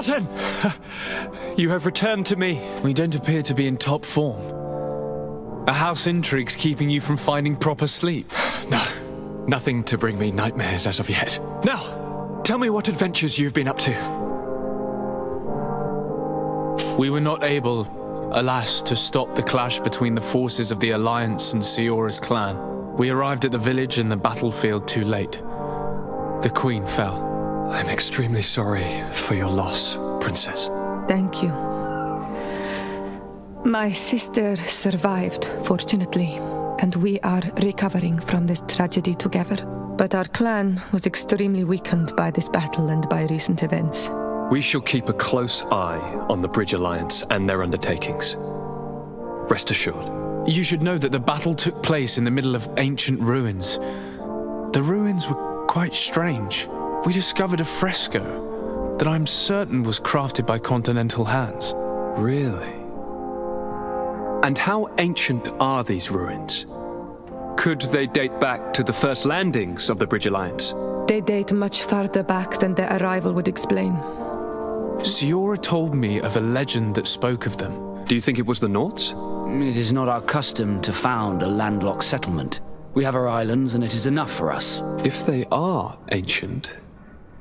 cousin! You have returned to me. We don't appear to be in top form. Are house intrigues keeping you from finding proper sleep? No, nothing to bring me nightmares as of yet. Now, tell me what adventures you've been up to. We were not able, alas, to stop the clash between the forces of the Alliance and Siora's clan. We arrived at the village and the battlefield too late. The Queen fell. I'm extremely sorry for your loss, Princess. Thank you. My sister survived, fortunately, and we are recovering from this tragedy together. But our clan was extremely weakened by this battle and by recent events. We shall keep a close eye on the Bridge Alliance and their undertakings. Rest assured. You should know that the battle took place in the middle of ancient ruins. The ruins were quite strange. We discovered a fresco that I'm certain was crafted by continental hands. Really? And how ancient are these ruins? Could they date back to the first landings of the Bridge Alliance? They date much farther back than their arrival would explain. Siora told me of a legend that spoke of them. Do you think it was the Nords? It is not our custom to found a landlocked settlement. We have our islands, and it is enough for us. If they are ancient,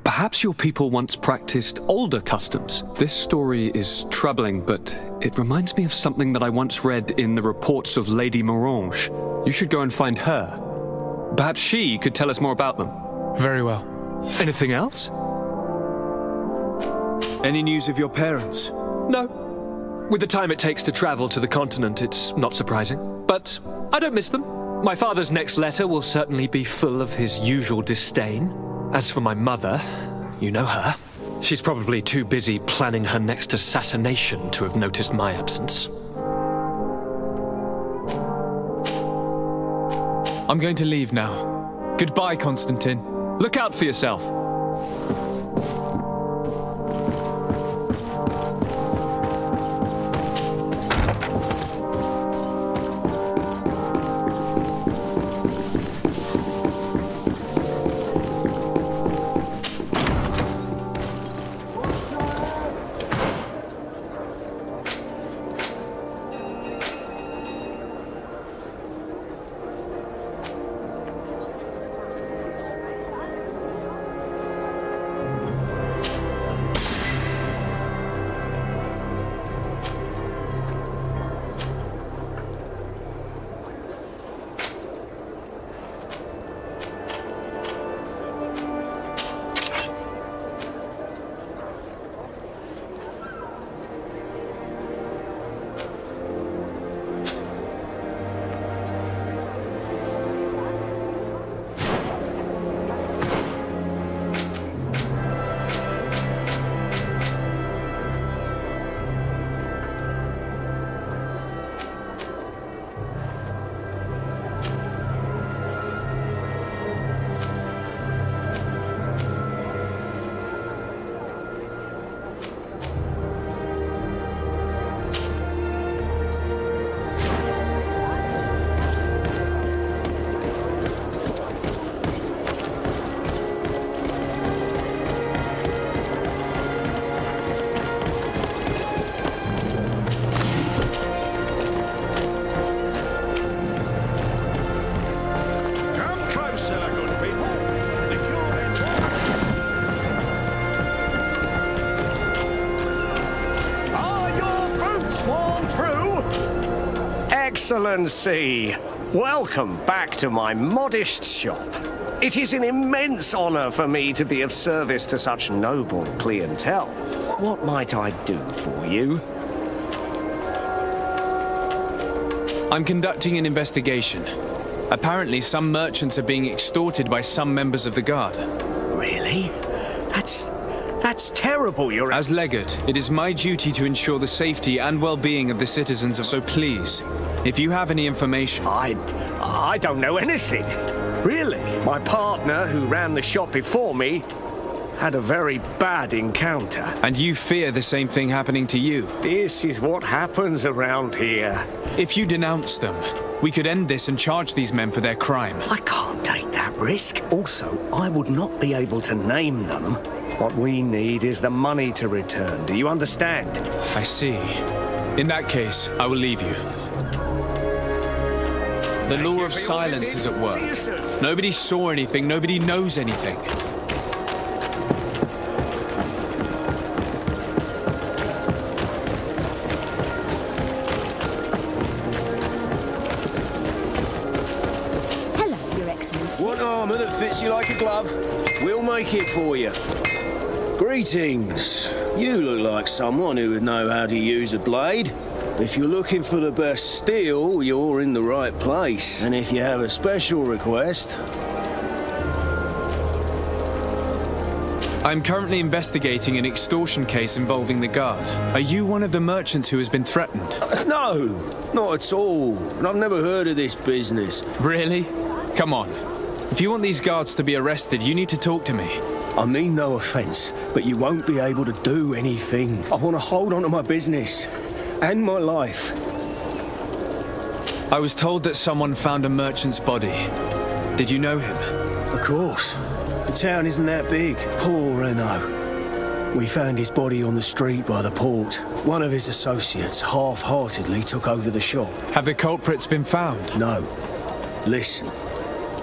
perhaps your people once practiced older customs. This story is troubling, but it reminds me of something that I once read in the reports of Lady Morange. You should go and find her. Perhaps she could tell us more about them. Very well. Anything else? Any news of your parents? No. With the time it takes to travel to the continent, it's not surprising. But I don't miss them. My father's next letter will certainly be full of his usual disdain. As for my mother, you know her. She's probably too busy planning her next assassination to have noticed my absence. I'm going to leave now. Goodbye, Constantine. Look out for yourself. Excellency, welcome back to my modest shop. It is an immense honor for me to be of service to such noble clientele. What might I do for you? I'm conducting an investigation. Apparently, some merchants are being extorted by some members of the Guard. Really? That's terrible, Your As Legate, it is my duty to ensure the safety and well-being of the citizens, so please, if you have any information... I don't know anything. Really. My partner, who ran the shop before me, had a very bad encounter. And you fear the same thing happening to you. This is what happens around here. If you denounce them, we could end this and charge these men for their crime. I can't take that risk. Also, I would not be able to name them. What we need is the money to return. Do you understand? I see. In that case, I will leave you. The law of silence is at work. Nobody saw anything, nobody knows anything. Hello, Your Excellency. Want armour that fits you like a glove? We'll make it for you. Greetings. You look like someone who would know how to use a blade. If you're looking for the best steel, you're in the right place. And if you have a special request... I'm currently investigating an extortion case involving the guard. Are you one of the merchants who has been threatened? No, not at all. And I've never heard of this business. Really? Come on. If you want these guards to be arrested, you need to talk to me. I mean no offence, but you won't be able to do anything. I want to hold on to my business. And my life. I was told that someone found a merchant's body. Did you know him? Of course. The town isn't that big. Poor Renault. We found his body on the street by the port. One of his associates half-heartedly took over the shop. Have the culprits been found? No. Listen.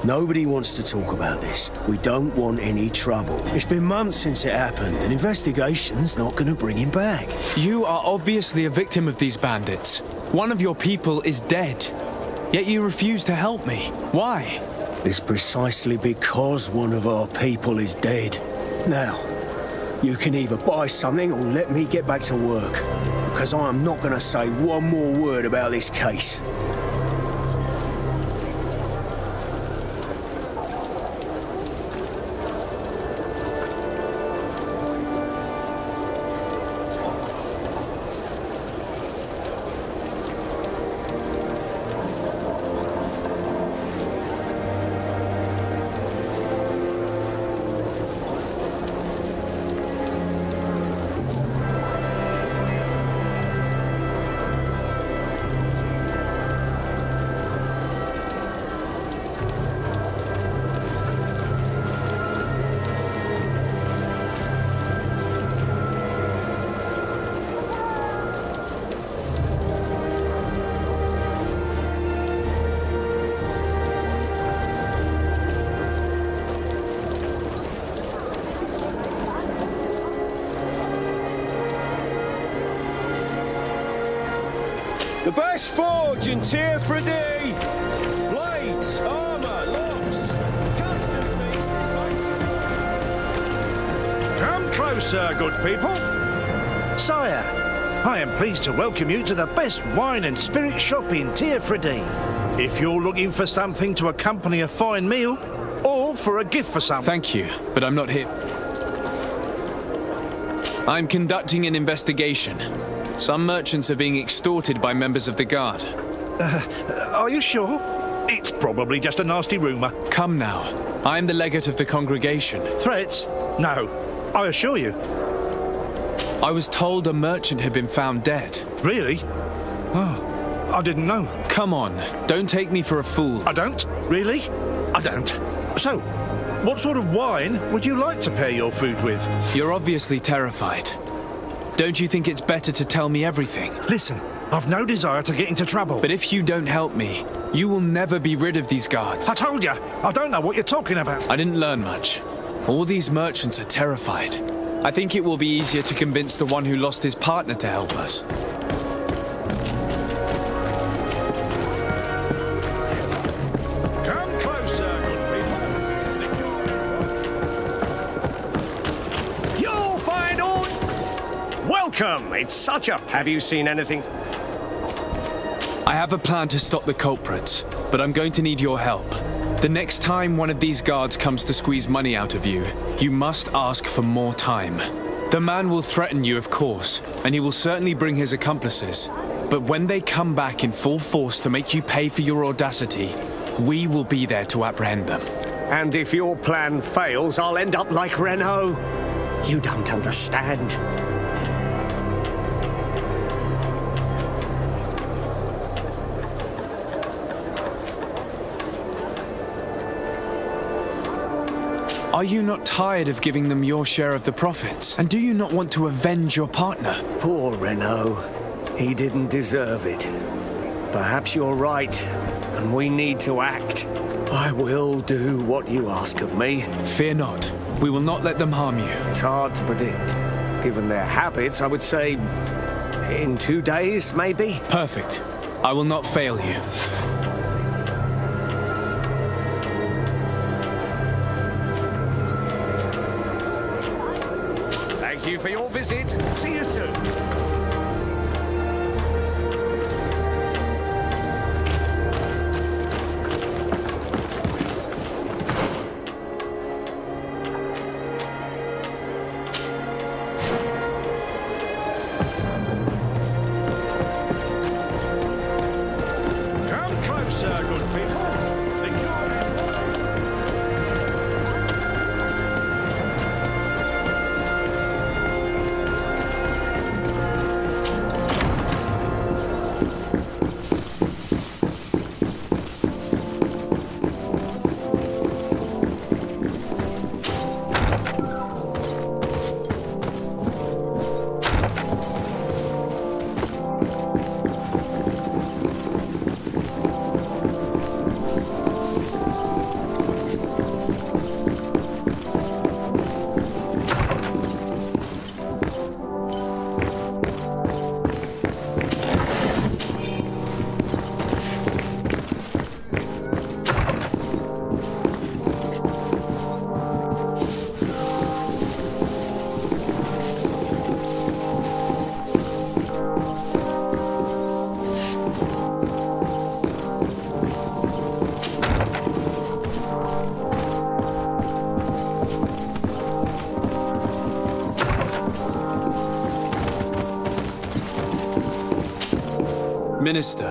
Nobody wants to talk about this. We don't want any trouble. It's been months since it happened. An investigation's not going to bring him back. You are obviously a victim of these bandits. One of your people is dead. Yet you refuse to help me. Why? It's precisely because one of our people is dead. Now, you can either buy something or let me get back to work. Because I am not going to say one more word about this case. The best forge in Tier 3D! Blades, armour, locks, custom pieces, Come closer, good people. Sire, I am pleased to welcome you to the best wine and spirit shop in Tier 3D. If you're looking for something to accompany a fine meal, or for a gift for someone... Thank you, but I'm not here. I'm conducting an investigation. Some merchants are being extorted by members of the guard. Are you sure? It's probably just a nasty rumour. Come now. I am the legate of the congregation. Threats? No. I assure you. I was told a merchant had been found dead. Really? Oh, I didn't know. Come on. Don't take me for a fool. I don't? Really? I don't. So, what sort of wine would you like to pair your food with? You're obviously terrified. Don't you think it's better to tell me everything? Listen, I've no desire to get into trouble. But if you don't help me, you will never be rid of these guards. I told you, I don't know what you're talking about. I didn't learn much. All these merchants are terrified. I think it will be easier to convince the one who lost his partner to help us. Come closer, good people. You'll find out! Welcome! It's such a... Have you seen anything? I have a plan to stop the culprits, but I'm going to need your help. The next time one of these guards comes to squeeze money out of you, you must ask for more time. The man will threaten you, of course, and he will certainly bring his accomplices. But when they come back in full force to make you pay for your audacity, we will be there to apprehend them. And if your plan fails, I'll end up like Renault. You don't understand. Are you not tired of giving them your share of the profits? And do you not want to avenge your partner? Poor Renault. He didn't deserve it. Perhaps you're right, and we need to act. I will do what you ask of me. Fear not. We will not let them harm you. It's hard to predict. Given their habits, I would say in 2 days, maybe? Perfect. I will not fail you. Thank you for your visit. See you soon. Come closer, good people. Minister.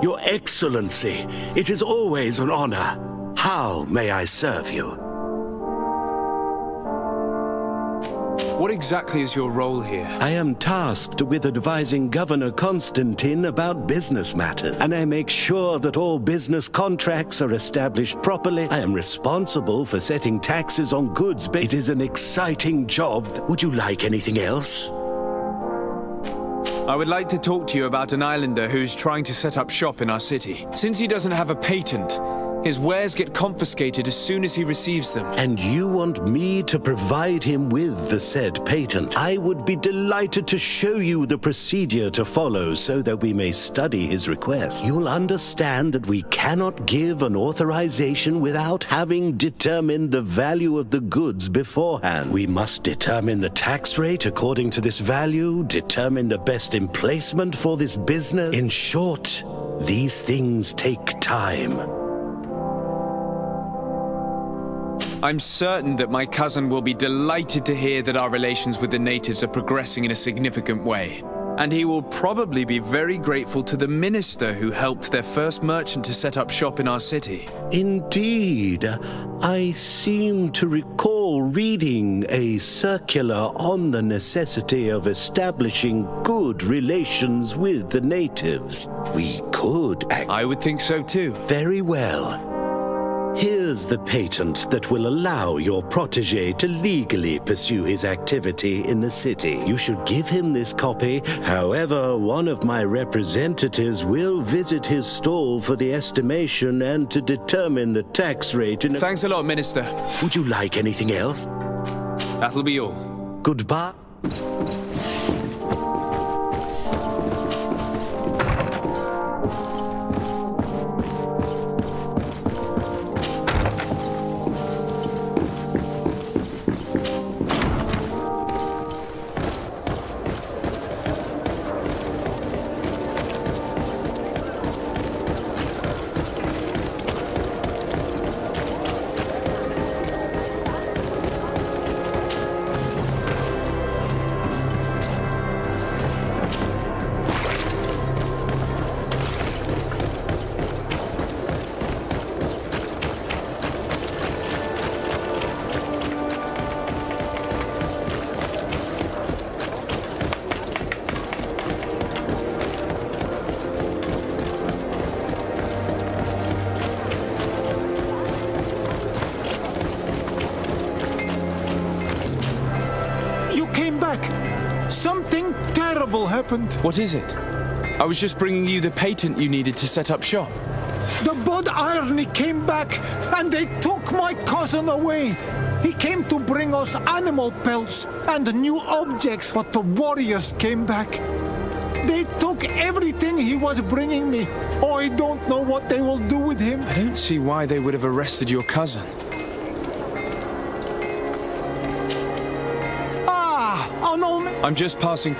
Your Excellency, it is always an honor. How may I serve you? What exactly is your role here? I am tasked with advising Governor Constantine about business matters, and I make sure that all business contracts are established properly. I am responsible for setting taxes on goods. It is an exciting job. Would you like anything else? I would like to talk to you about an islander who's trying to set up shop in our city. Since he doesn't have a patent, his wares get confiscated as soon as he receives them. And you want me to provide him with the said patent? I would be delighted to show you the procedure to follow so that we may study his request. You'll understand that we cannot give an authorization without having determined the value of the goods beforehand. We must determine the tax rate according to this value, determine the best emplacement for this business. In short, these things take time. I'm certain that my cousin will be delighted to hear that our relations with the natives are progressing in a significant way. And he will probably be very grateful to the minister who helped their first merchant to set up shop in our city. Indeed. I seem to recall reading a circular on the necessity of establishing good relations with the natives. We could act. I would think so too. Very well. Here's the patent that will allow your protege to legally pursue his activity in the city. You should give him this copy. However, one of my representatives will visit his stall for the estimation and to determine the tax rate in a... Thanks a lot, Minister. Would you like anything else? That'll be all. Goodbye. came back. Something terrible happened. What is it? I was just bringing you the patent you needed to set up shop. The Bud Irony came back, and they took my cousin away. He came to bring us animal pelts and new objects, but the warriors came back. They took everything he was bringing me. Oh, I don't know what they will do with him. I don't see why they would have arrested your cousin. Oh no. I'm just passing...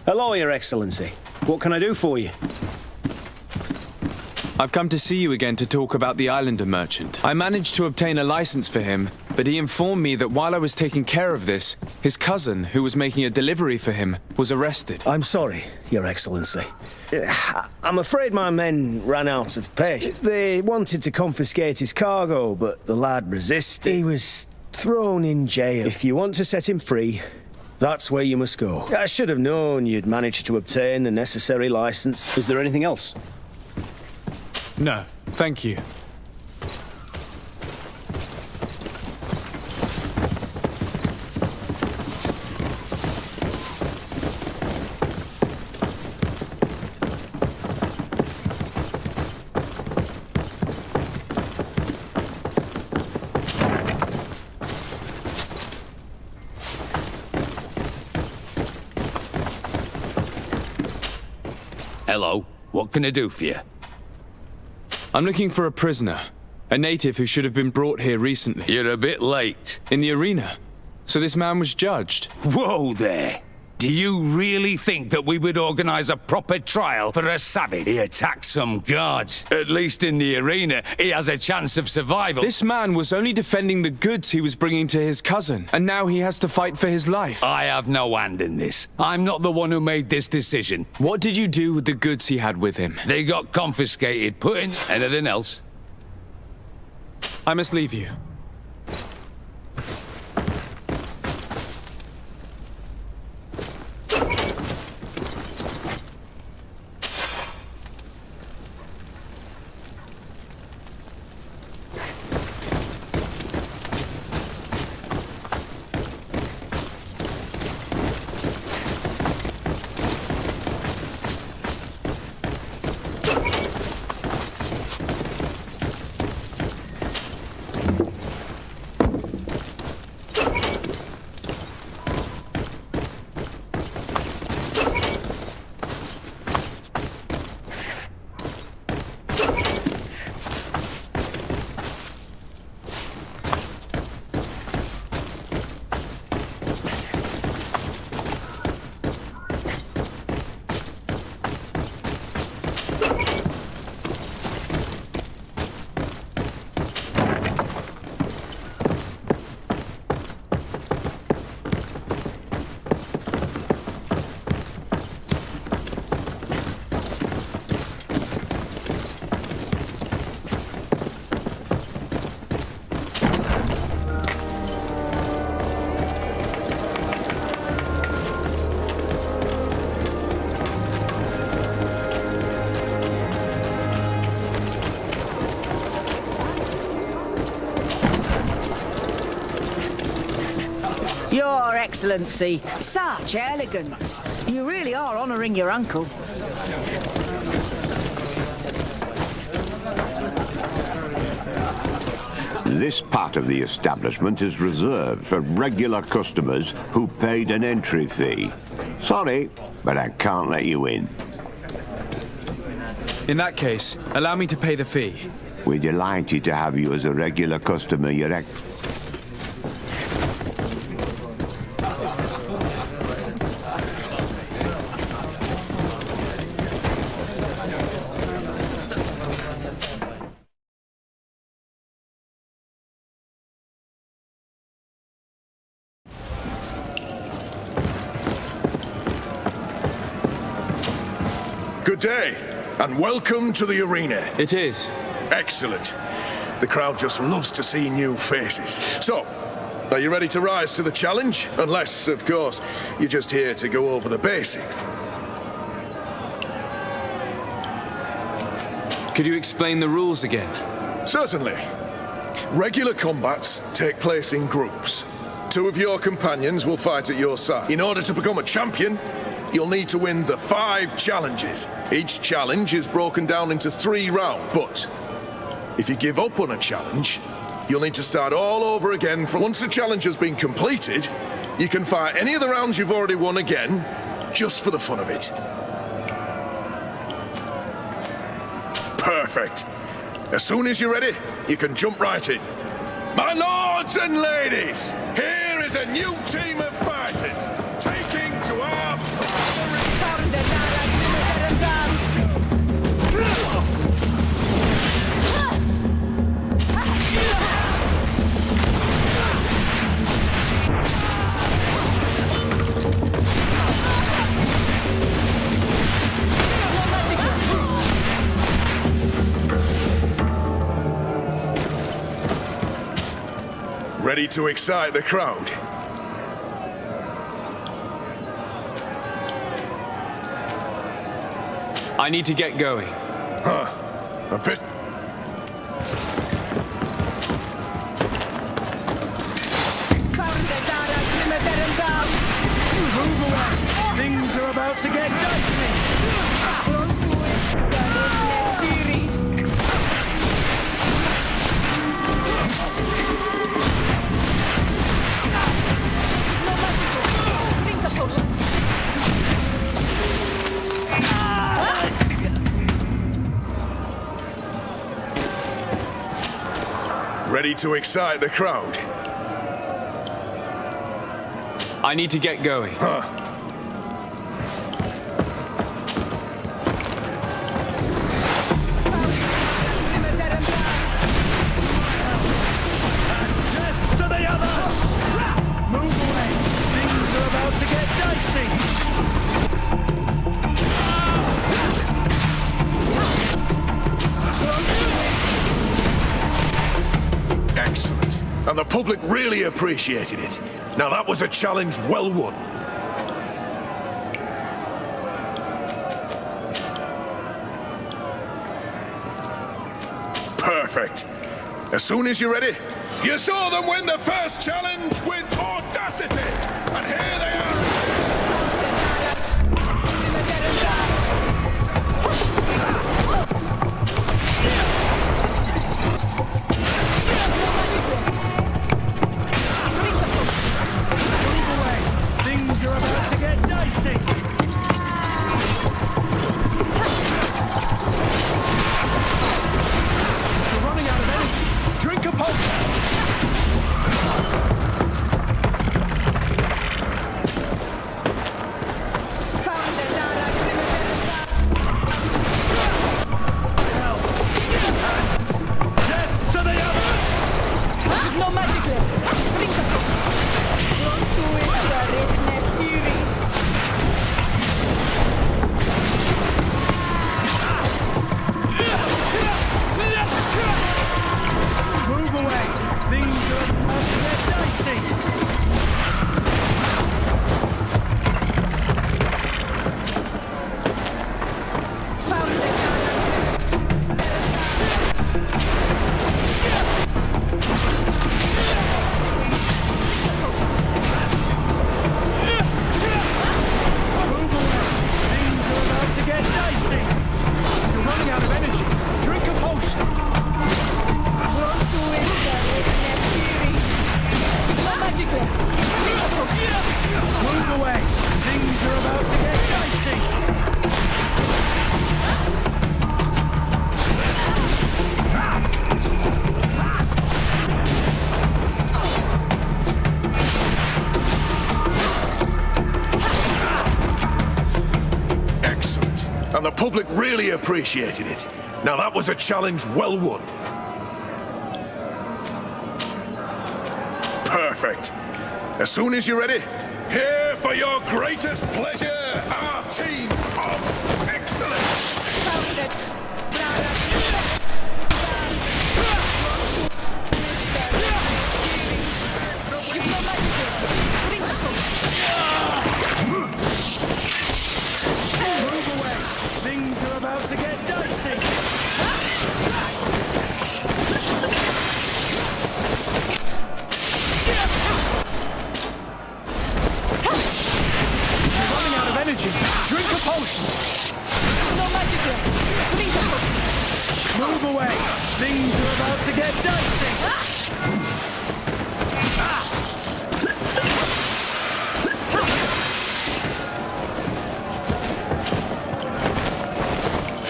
Hello, Your Excellency. What can I do for you? I've come to see you again to talk about the Islander merchant. I managed to obtain a license for him, but he informed me that while I was taking care of this, his cousin, who was making a delivery for him, was arrested. I'm sorry, Your Excellency. I'm afraid my men ran out of patience. They wanted to confiscate his cargo, but the lad resisted. He was thrown in jail. If you want to set him free, that's where you must go. I should have known you'd managed to obtain the necessary license. Is there anything else? No, thank you. Hello, what can I do for you? I'm looking for a prisoner. A native who should have been brought here recently. You're a bit late. In the arena. So this man was judged. Whoa there! Do you really think that we would organize a proper trial for a savage? He attacked some guards. At least in the arena, he has a chance of survival. This man was only defending the goods he was bringing to his cousin, and now he has to fight for his life. I have no hand in this. I'm not the one who made this decision. What did you do with the goods he had with him? They got confiscated. Put in anything else? I must leave you. Your Excellency, such elegance. You really are honouring your uncle. This part of the establishment is reserved for regular customers who paid an entry fee. Sorry, but I can't let you in. In that case, allow me to pay the fee. We're delighted to have you as a regular customer, Your Ex... Good day. And welcome to the arena. It is. Excellent. The crowd just loves to see new faces. So, are you ready to rise to the challenge? Unless, of course, you're just here to go over the basics. Could you explain the rules again? Certainly. Regular combats take place in groups. 2 of your companions will fight at your side. In order to become a champion, you'll need to win the 5 challenges. Each challenge is broken down into 3 rounds, but if you give up on a challenge, you'll need to start all over again. Once the challenge has been completed, you can fight any of the rounds you've already won again, just for the fun of it. Perfect. As soon as you're ready, you can jump right in. My lords and ladies, here is a new team of fighters taking to our... Ready to excite the crowd? I need to get going. Huh. A bit... Things are about to get dicey. Ready to excite the crowd? I need to get going. Huh. Death to the others! Move away. Things are about to get dicey. Excellent. And the public really appreciated it. Now that was a challenge well won. Perfect. As soon as you're ready, you saw them win the first challenge with audacity. And here they are. Things are about to get dicey. We're running out of energy. Drink a potion. Death to the others! No magic left. Drink a Move away. Things are about to get dicey. To get dicey. You're running out of energy. Drink a potion. Move away. Things are about to get dicey. And the public really appreciated it. Now that was a challenge well won. Perfect. As soon as you're ready, here for your greatest pleasure, our team of excellence. about to get dicey.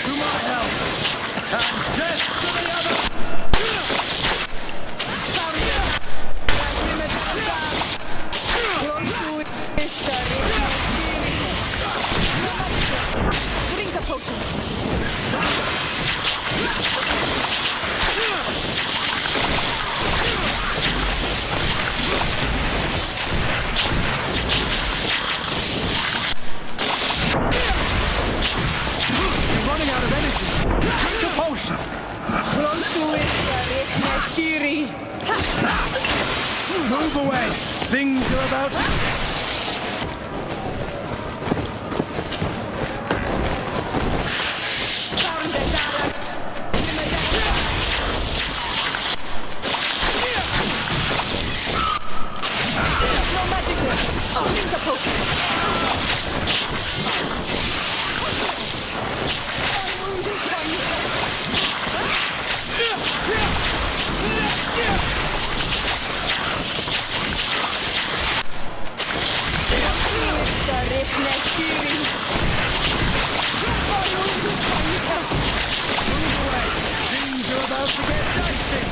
To my help, and death to the other. Drink a potion. You're running out of energy. Drink a potion. Move away. Things are about to... Things are about to get dicey.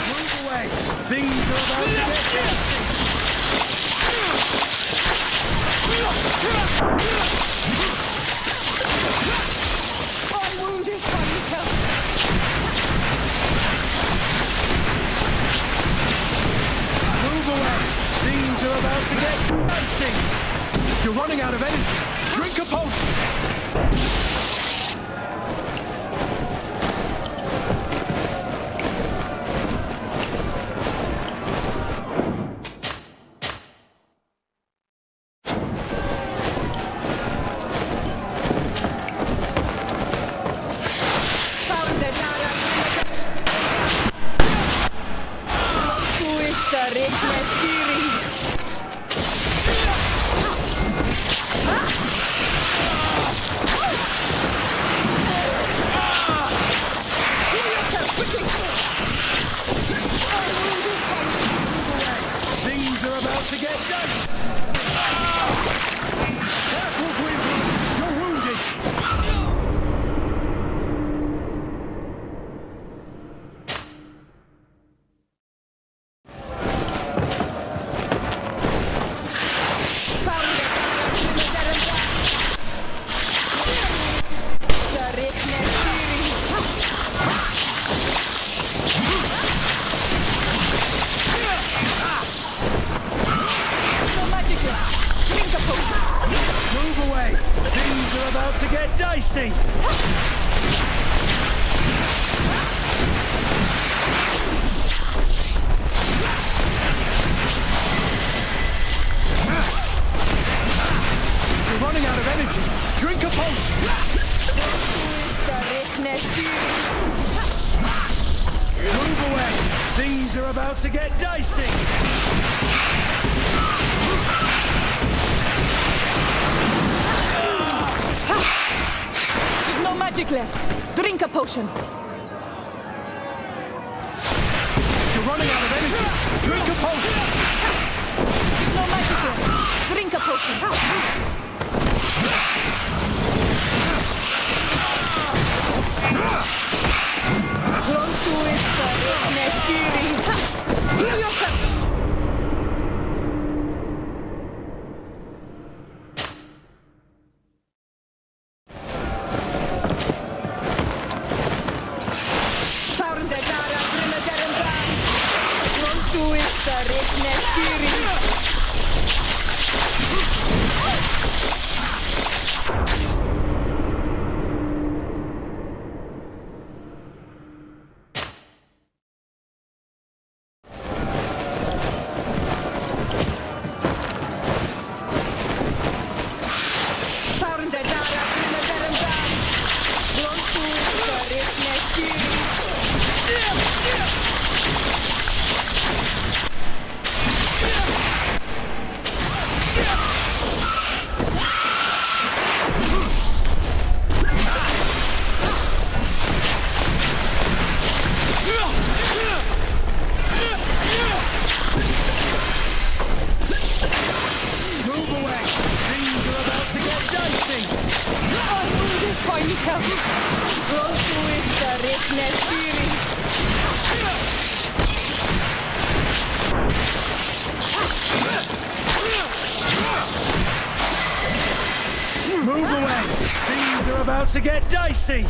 Move away. Things are about to get dicey. I'm wounded, Juanita. Move away. Things are about to get dicey. You're running out of energy. Drink a potion. Things are about to get dicey. Careful, Greedfall. You're wounded. Move away. Things are about to get dicey. You're running out of energy. Drink a potion. Move away. Things are about to get dicey. No magic left. Drink a potion. You're running out of energy. Drink a potion. No magic left. Drink a potion. to get dicey. No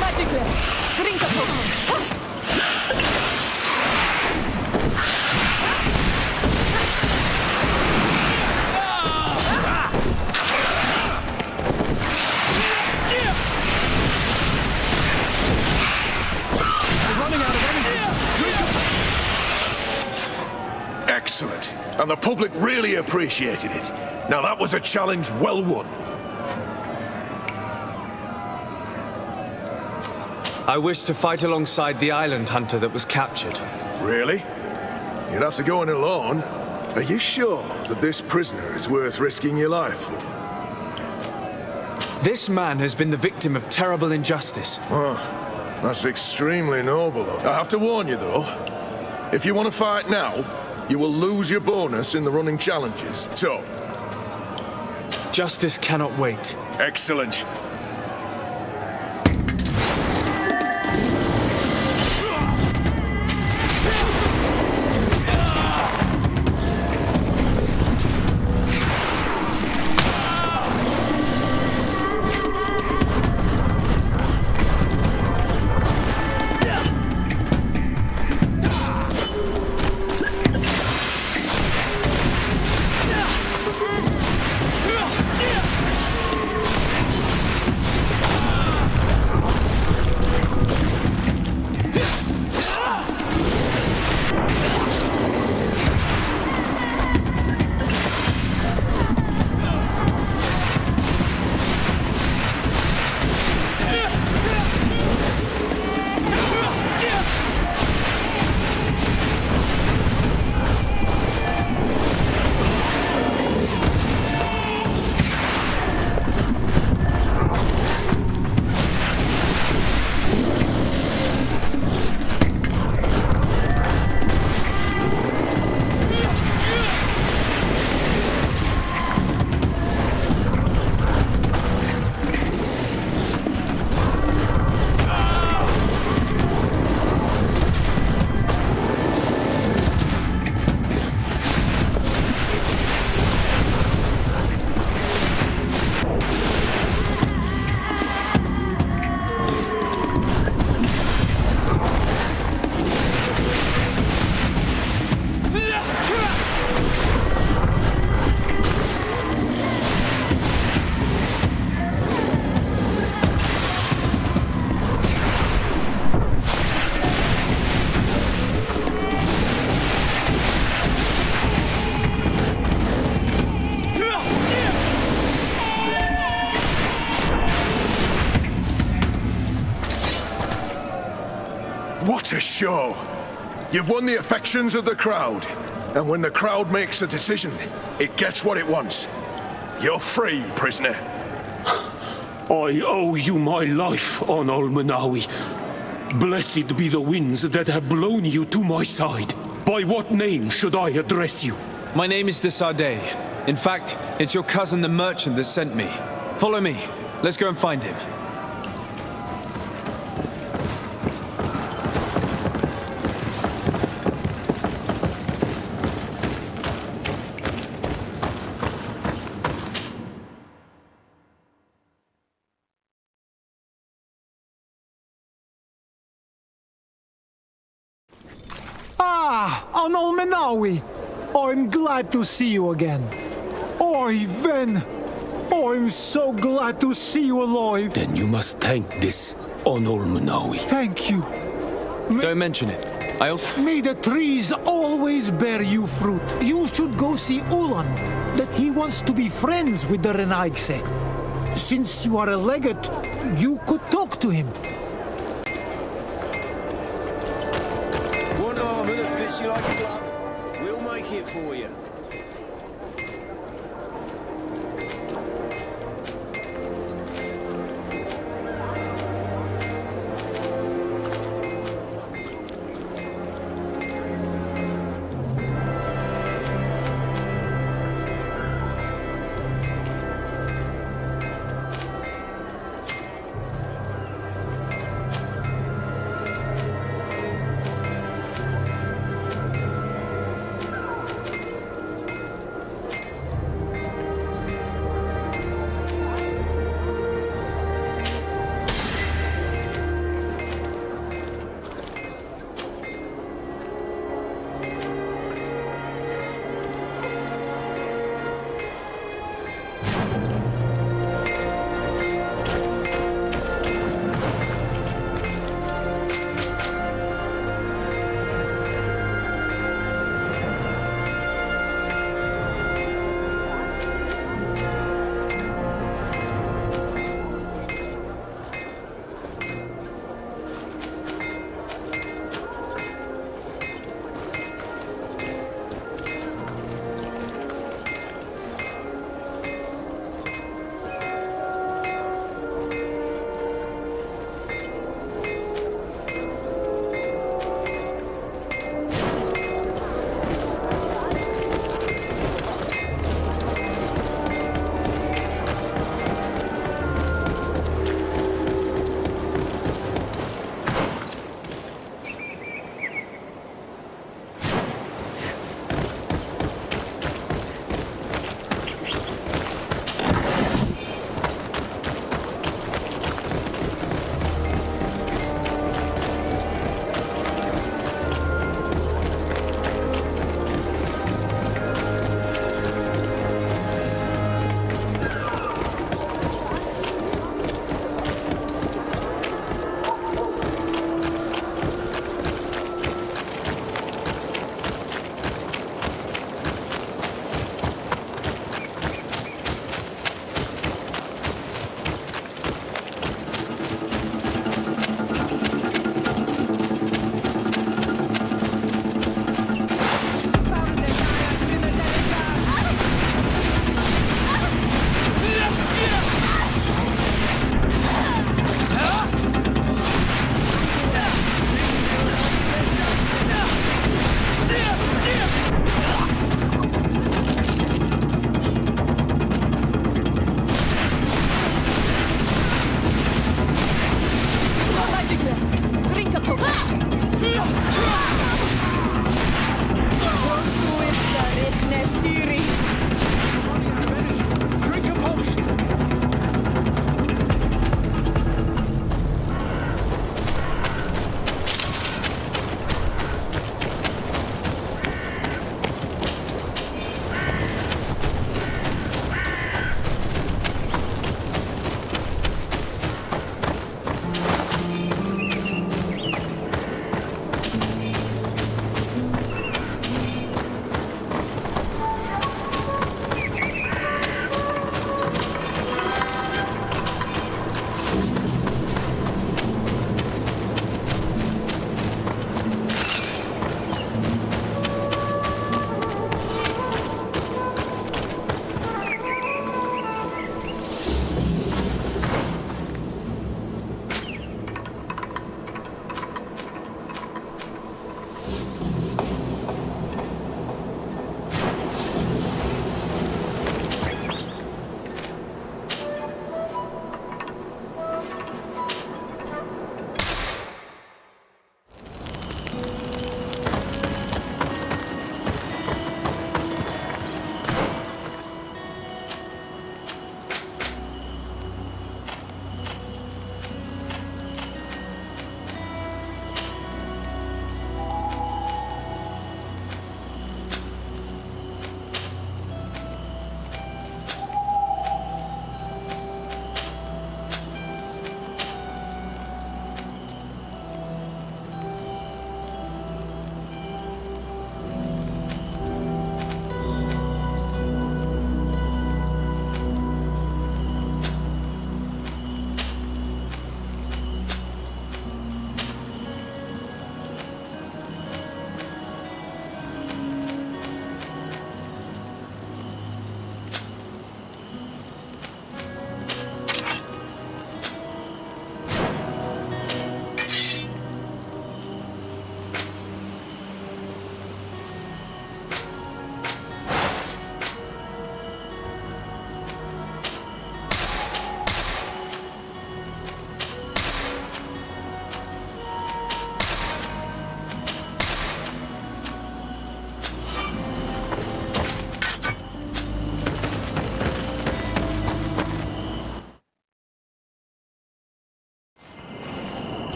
magic left. Drink a potion. Excellent. And the public really appreciated it. Now that was a challenge well won. I wish to fight alongside the island hunter that was captured. Really? You'd have to go in alone. Are you sure that this prisoner is worth risking your life for? This man has been the victim of terrible injustice. Oh, that's extremely noble of you. I have to warn you, though. If you want to fight now, you will lose your bonus in the running challenges. So... Justice cannot wait. Excellent. What a show! You've won the affections of the crowd. And when the crowd makes a decision, it gets what it wants. You're free, prisoner. I owe you my life, on Almanawi. Blessed be the winds that have blown you to my side. By what name should I address you? My name is Desardet. In fact, it's your cousin the merchant that sent me. Follow me. Let's go and find him. On Almenawi. I'm glad to see you again. Oi, Ven. I'm so glad to see you alive. Then you must thank this on Almanawi. Thank you. Don't mention it. May the trees always bear you fruit. You should go see Ulan, that he wants to be friends with the Renaigse. Since you are a legate, you could talk to him. One armor that fits you like a glove. We'll make it for you.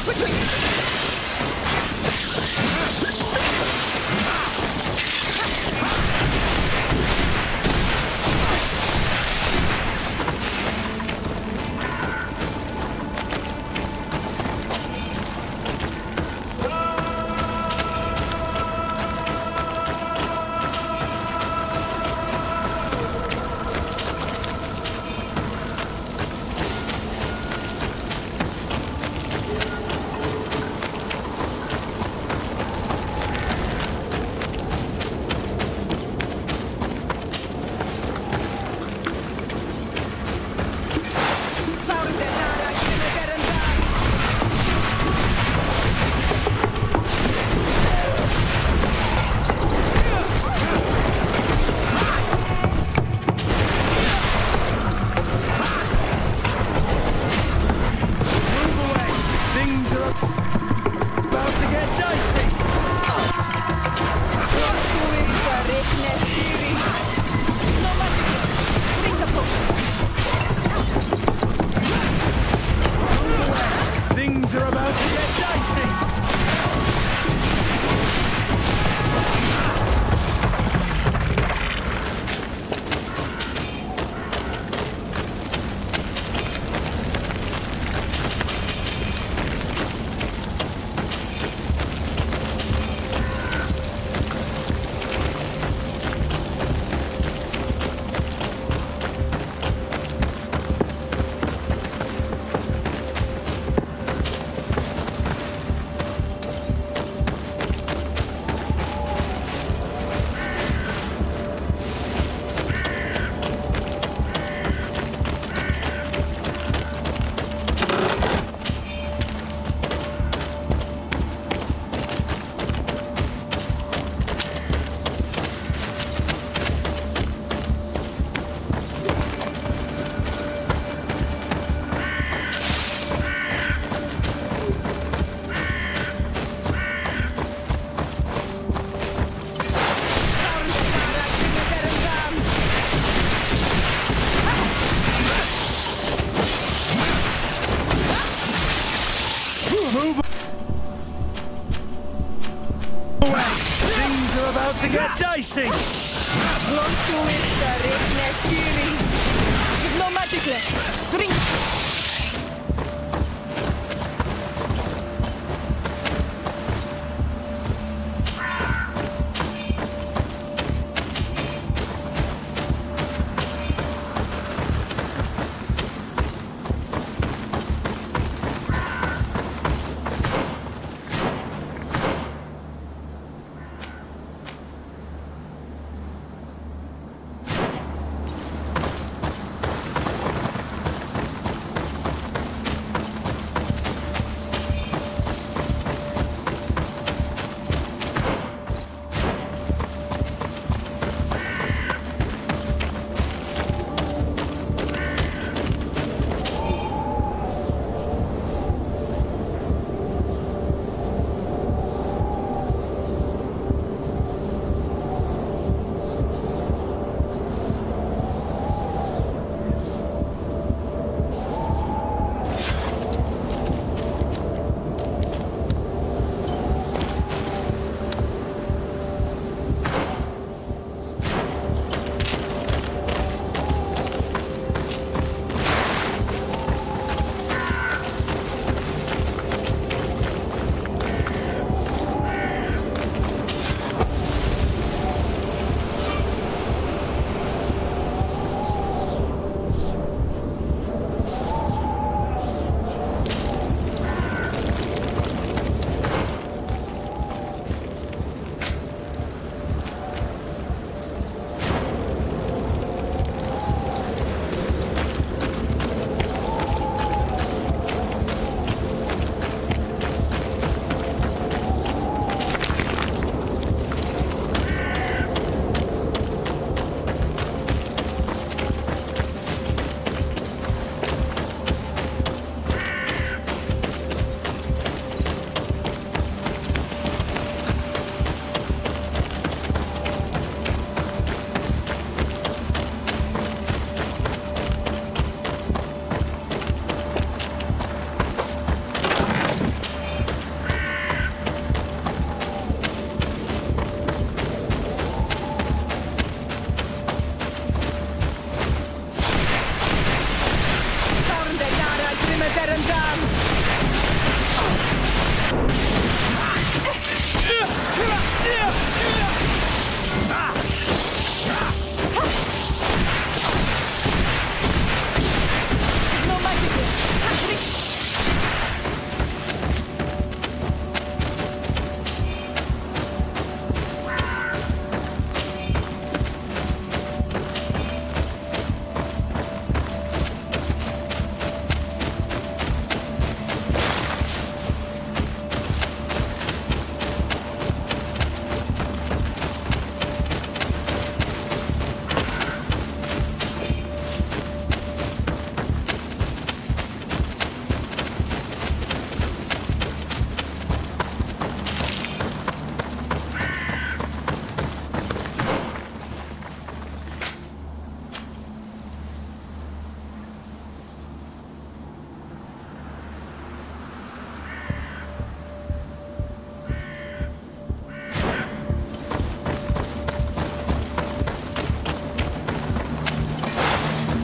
quickly! Things are about to get dicey. Move away! Things are about to get dicey! Drink! Terem Dam! No magic here!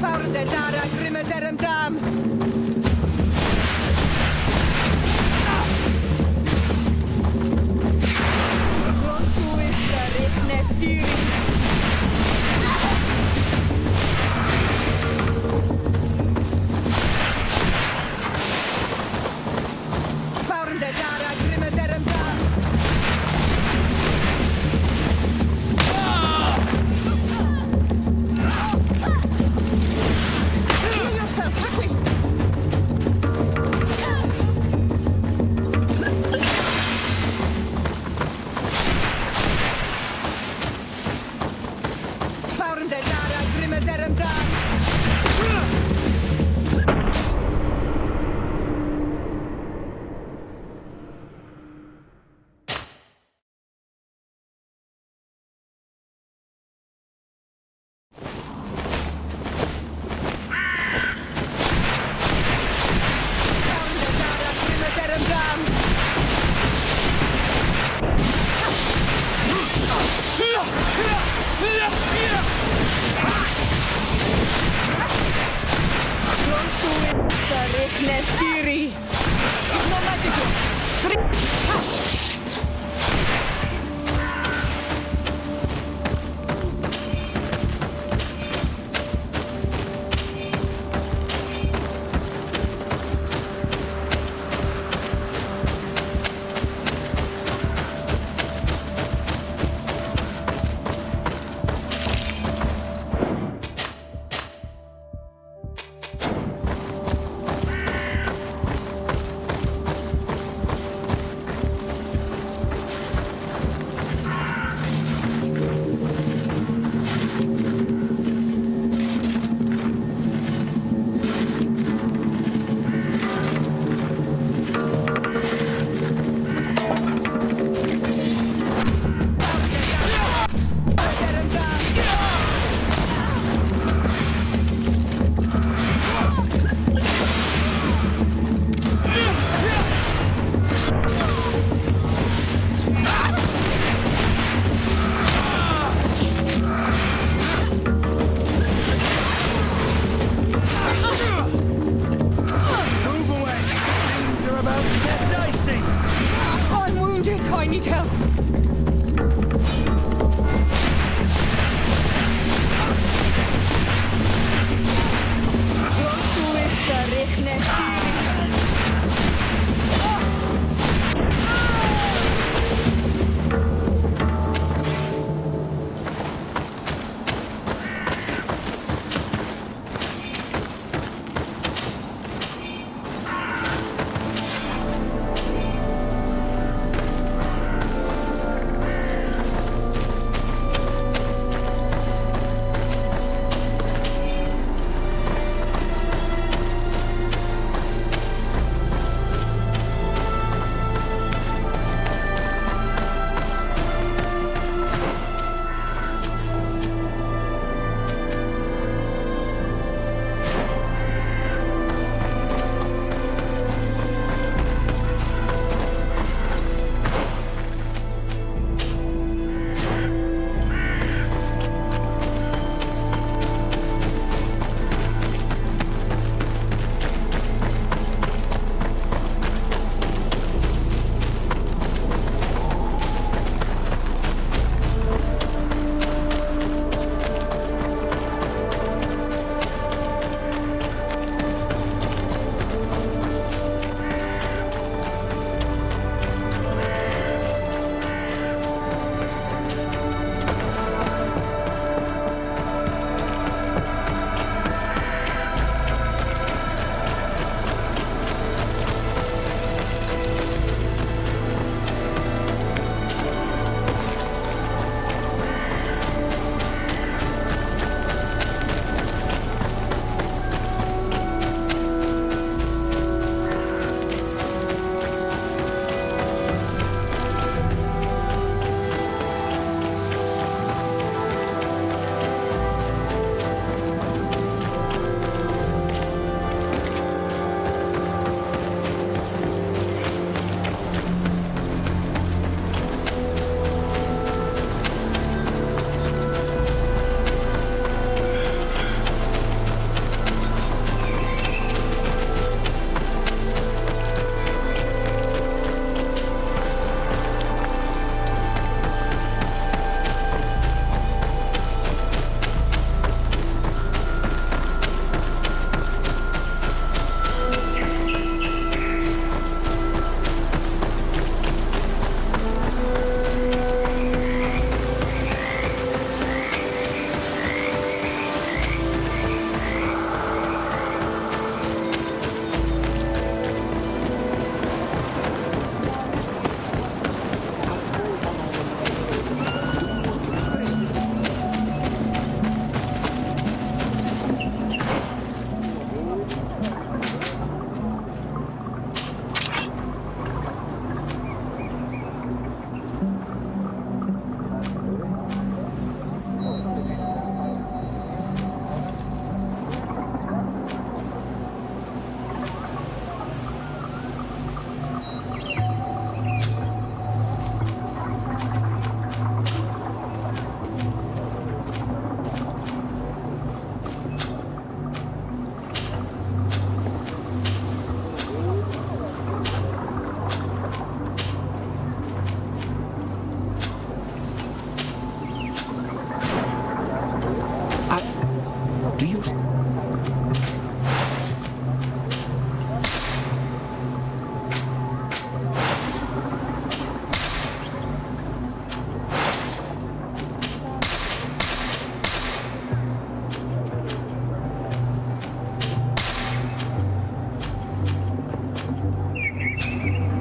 Farde Dara Grimme Terem Dam! Konstuissa Rihnes Tiri! Farde Dara Grimme Terem Dam! Heal yourself quickly! Farde Dara Grimme Terem Dam! Rihnes Tiri! No magic here!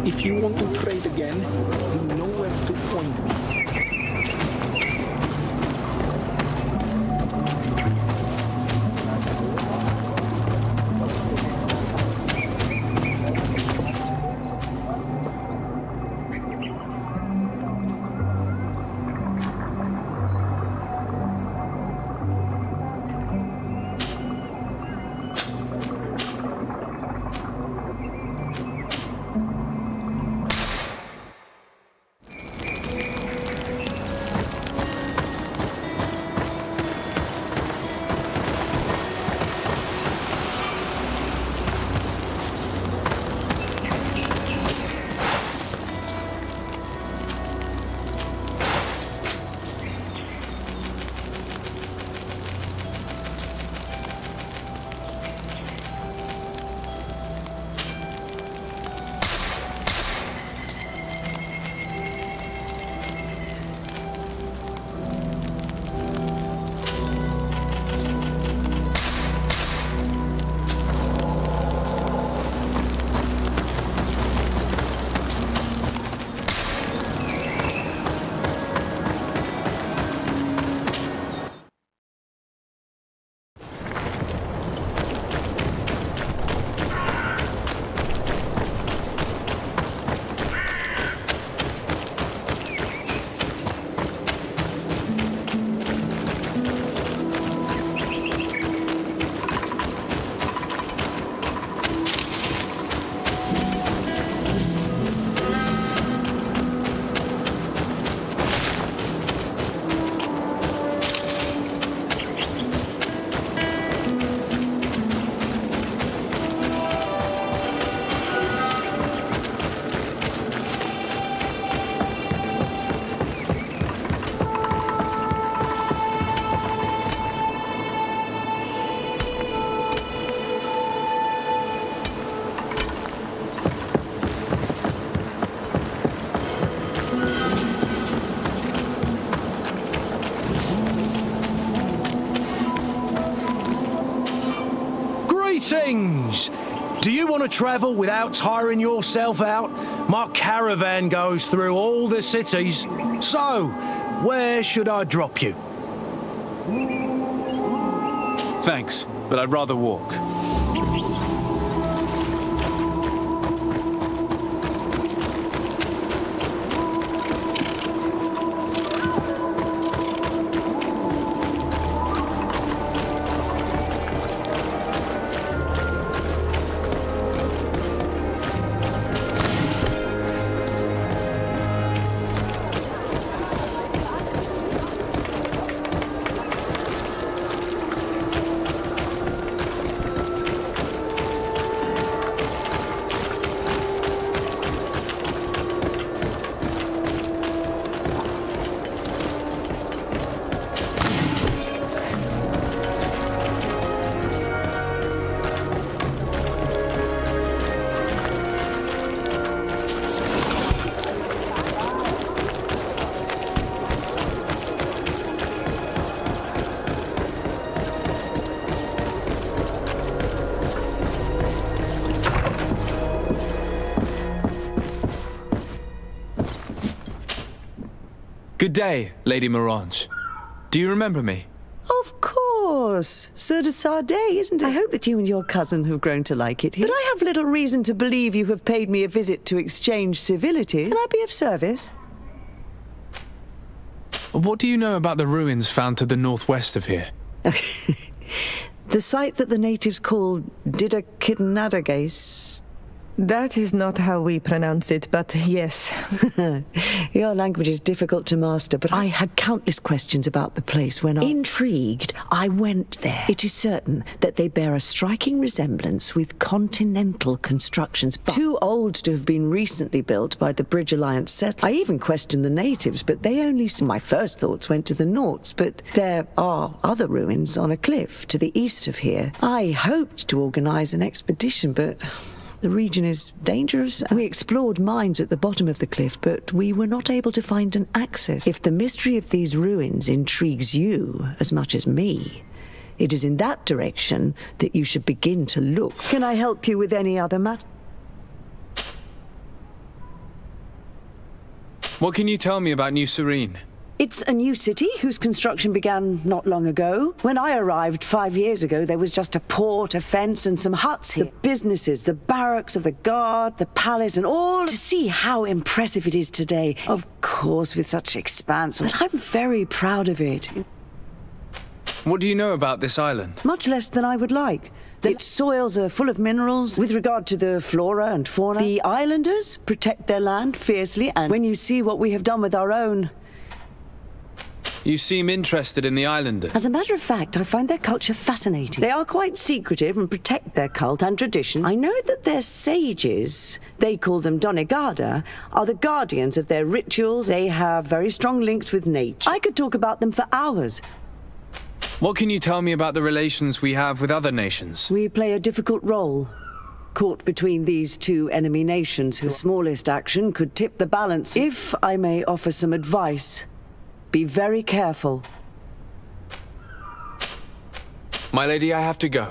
If you want to trade again, you know where to find me. Greetings! Do you want to travel without tiring yourself out? My caravan goes through all the cities. So, where should I drop you? Thanks, but I'd rather walk. Good day, Lady Morange. Do you remember me? Of course. Sir de Sardet, isn't it? I hope that you and your cousin have grown to like it here. But I have little reason to believe you have paid me a visit to exchange civilities. Can I be of service? What do you know about the ruins found to the northwest of here? The site that the natives call Didakidnadagais. That is not how we pronounce it, but yes. Your language is difficult to master, but I had countless questions about the place when intrigued, I went there. It is certain that they bear a striking resemblance with continental constructions, too old to have been recently built by the Bridge Alliance settlers. I even questioned the natives, but they only... My first thoughts went to the Nauts, but there are other ruins on a cliff to the east of here. I hoped to organize an expedition, but... the region is dangerous. We explored mines at the bottom of the cliff, but we were not able to find an access. If the mystery of these ruins intrigues you as much as me, it is in that direction that you should begin to look. Can I help you with any other matter? What can you tell me about New Serene? It's a new city whose construction began not long ago. When I arrived 5 years ago, there was just a port, a fence, and some huts here. The businesses, the barracks of the guard, the palace, and all to see how impressive it is today. Of course, with such expanse, but I'm very proud of it. What do you know about this island? Much less than I would like. Its soils are full of minerals. With regard to the flora and fauna, the islanders protect their land fiercely, and when you see what we have done with our own... You seem interested in the islanders. As a matter of fact, I find their culture fascinating. They are quite secretive and protect their cult and tradition. I know that their sages, they call them Donegada, are the guardians of their rituals. They have very strong links with nature. I could talk about them for hours. What can you tell me about the relations we have with other nations? We play a difficult role. Caught between these two enemy nations, whose smallest action could tip the balance. If I may offer some advice, be very careful. My lady, I have to go.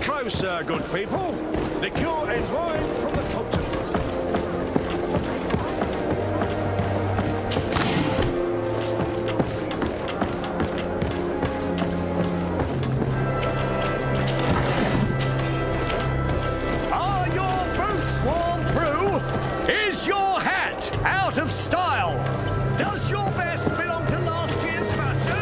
Closer, good people. Liqueur and wine from the continent. Are your boots worn through? Is your hat out of style? Does your vest belong to last year's fashion?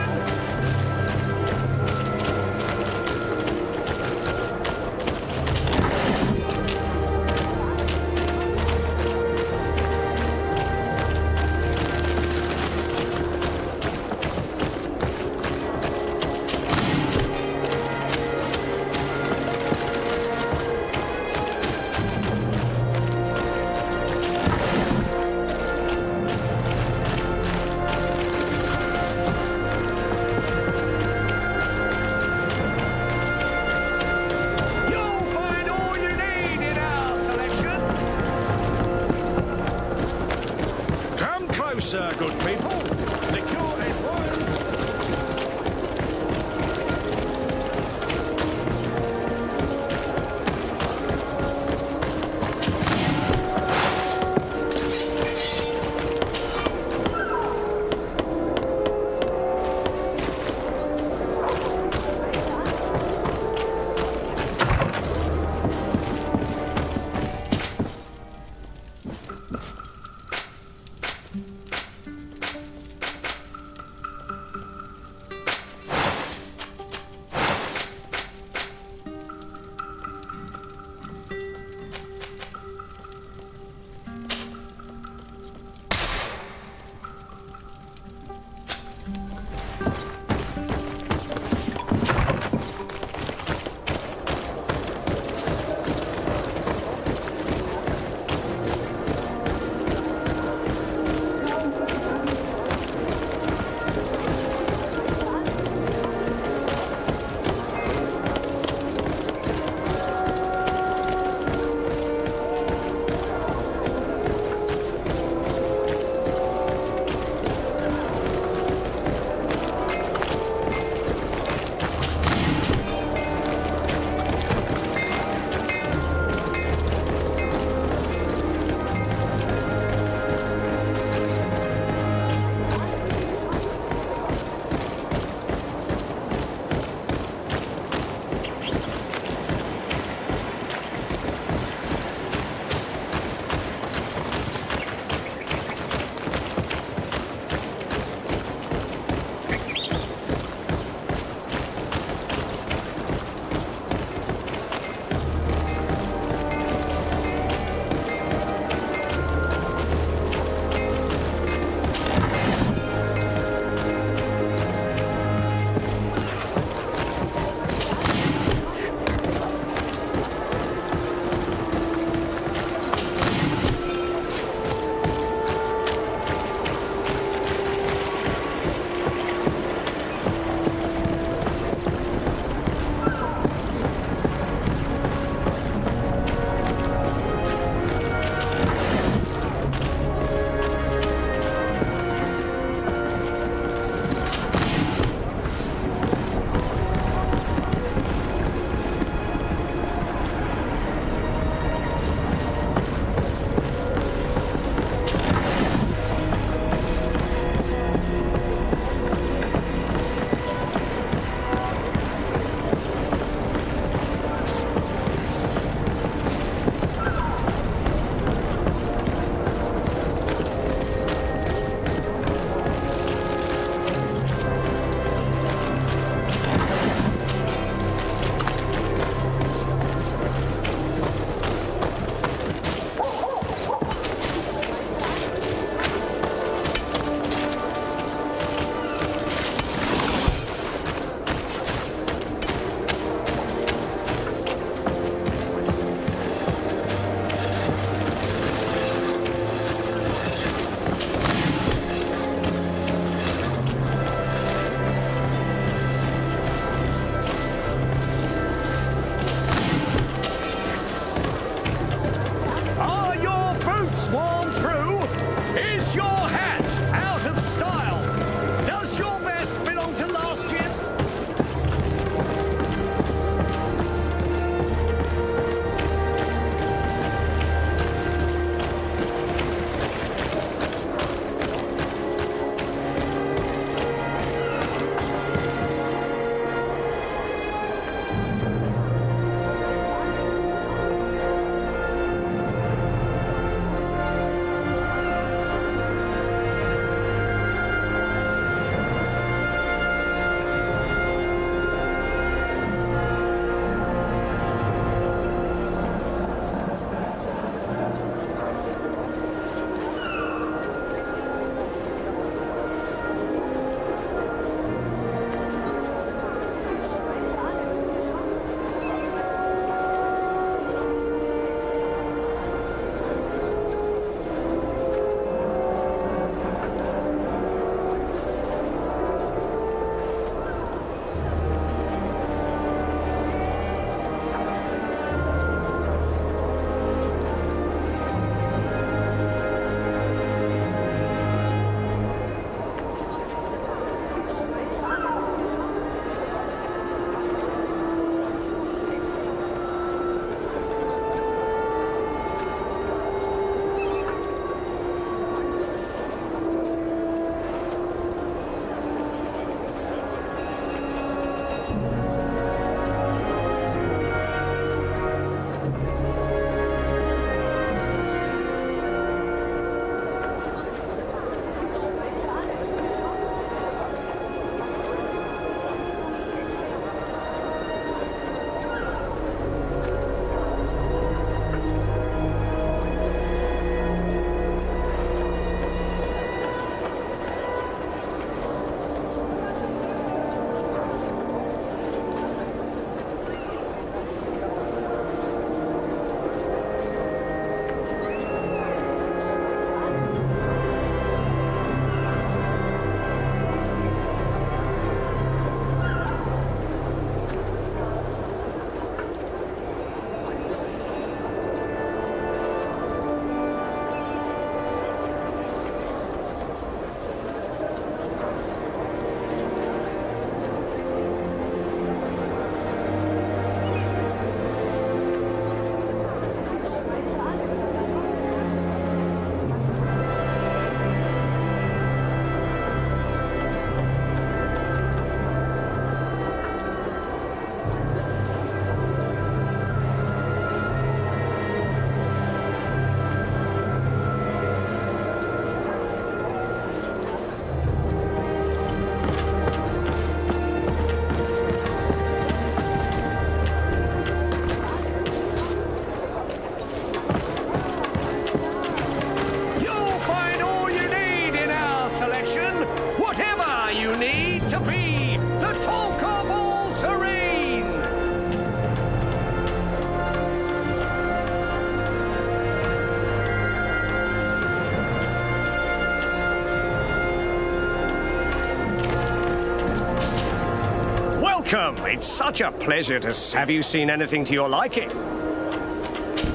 Welcome! It's such a pleasure to... Have you seen anything to your liking?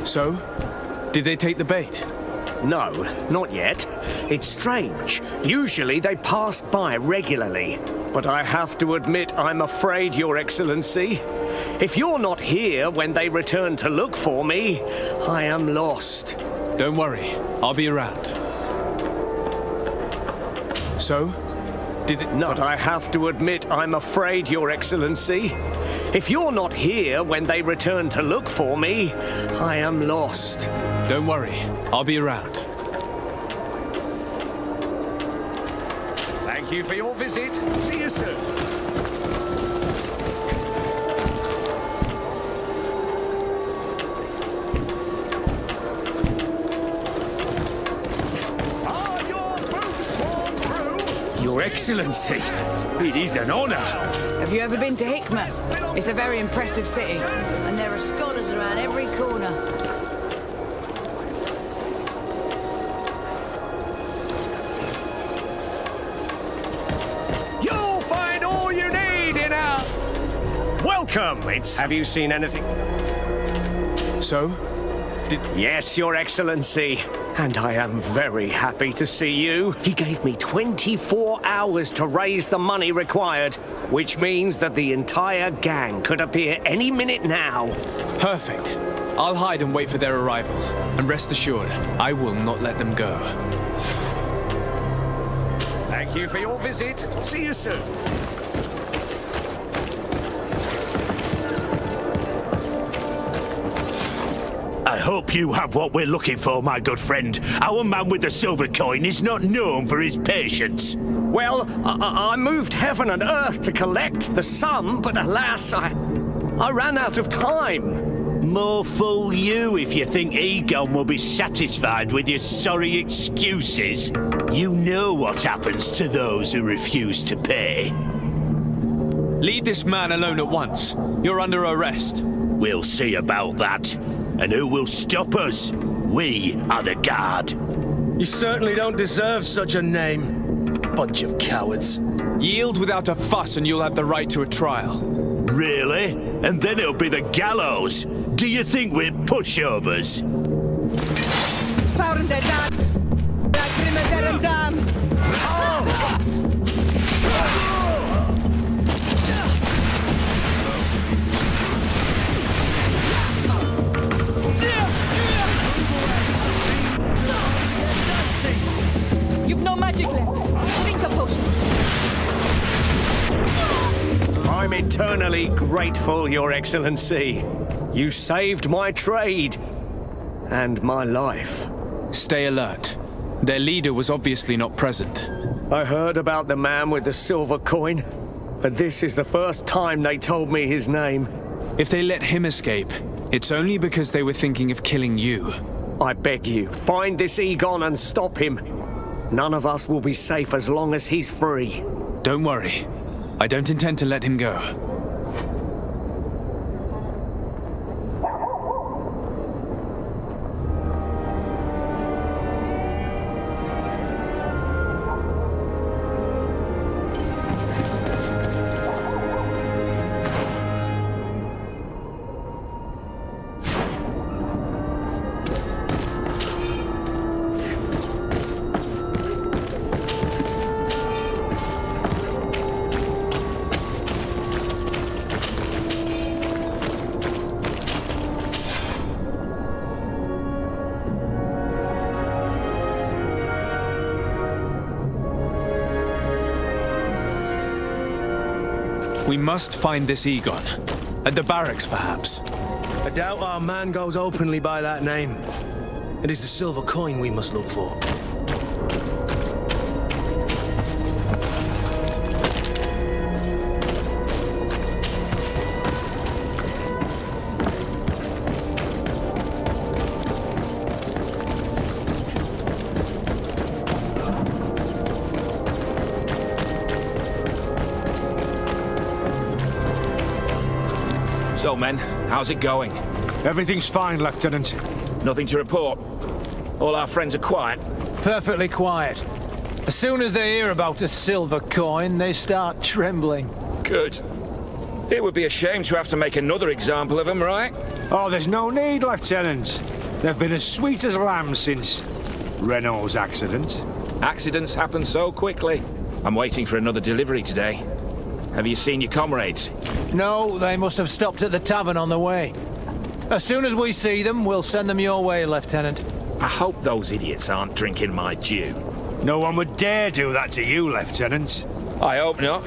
So? Did they take the bait? No, not yet. It's strange. Usually they pass by regularly. But I have to admit, I'm afraid, Your Excellency. If you're not here when they return to look for me, I am lost. Don't worry, I'll be around. So? Did it... Not, I have to admit, I'm afraid, Your Excellency. If you're not here when they return to look for me, I am lost. Don't worry, I'll be around. Thank you for your visit. See you soon. Your Excellency, it is an honor. Have you ever been to Hikmet? It's a very impressive city, and there are scholars around every corner. You'll find all you need in our... Welcome! Have you seen anything? So? Yes, Your Excellency. And I am very happy to see you. He gave me 24 hours to raise the money required, which means that the entire gang could appear any minute now. Perfect. I'll hide and wait for their arrival. And rest assured, I will not let them go. Thank you for your visit. See you soon. I hope you have what we're looking for, my good friend. Our man with the silver coin is not known for his patience. Well, I moved heaven and earth to collect the sum, but alas, I ran out of time. More fool you if you think Egon will be satisfied with your sorry excuses. You know what happens to those who refuse to pay. Leave this man alone at once. You're under arrest. We'll see about that. And who will stop us? We are the guard. You certainly don't deserve such a name. Bunch of cowards. Yield without a fuss and you'll have the right to a trial. Really? And then it'll be the gallows. Do you think we're pushovers? You've no magic left. Drink a potion. I'm eternally grateful, Your Excellency. You saved my trade and my life. Stay alert. Their leader was obviously not present. I heard about the man with the silver coin, but this is the first time they told me his name. If they let him escape, it's only because they were thinking of killing you. I beg you, find this Egon and stop him. None of us will be safe as long as he's free. Don't worry. I don't intend to let him go. We must find this Egon. At the barracks, perhaps. I doubt our man goes openly by that name. It is the silver coin we must look for. So, men, how's it going? Everything's fine, Lieutenant. Nothing to report. All our friends are quiet. Perfectly quiet. As soon as they hear about a silver coin, they start trembling. Good. It would be a shame to have to make another example of them, right? Oh, there's no need, Lieutenant. They've been as sweet as lambs since Renault's accident. Accidents happen so quickly. I'm waiting for another delivery today. Have you seen your comrades? No, they must have stopped at the tavern on the way. As soon as we see them, we'll send them your way, Lieutenant. I hope those idiots aren't drinking my dew. No one would dare do that to you, Lieutenant. I hope not,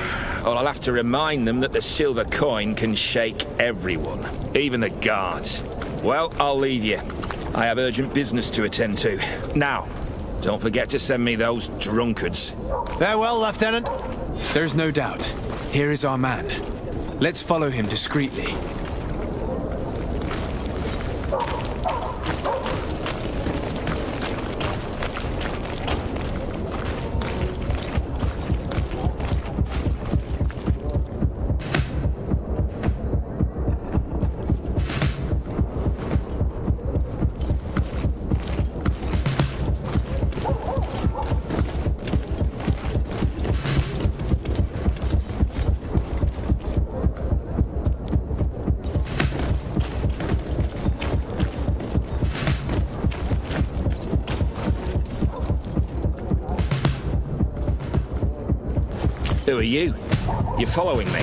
or I'll have to remind them that the silver coin can shake everyone, even the guards. Well, I'll leave you. I have urgent business to attend to. Now, don't forget to send me those drunkards. Farewell, Lieutenant. There's no doubt. Here is our man. Let's follow him discreetly. Who are you? You're following me?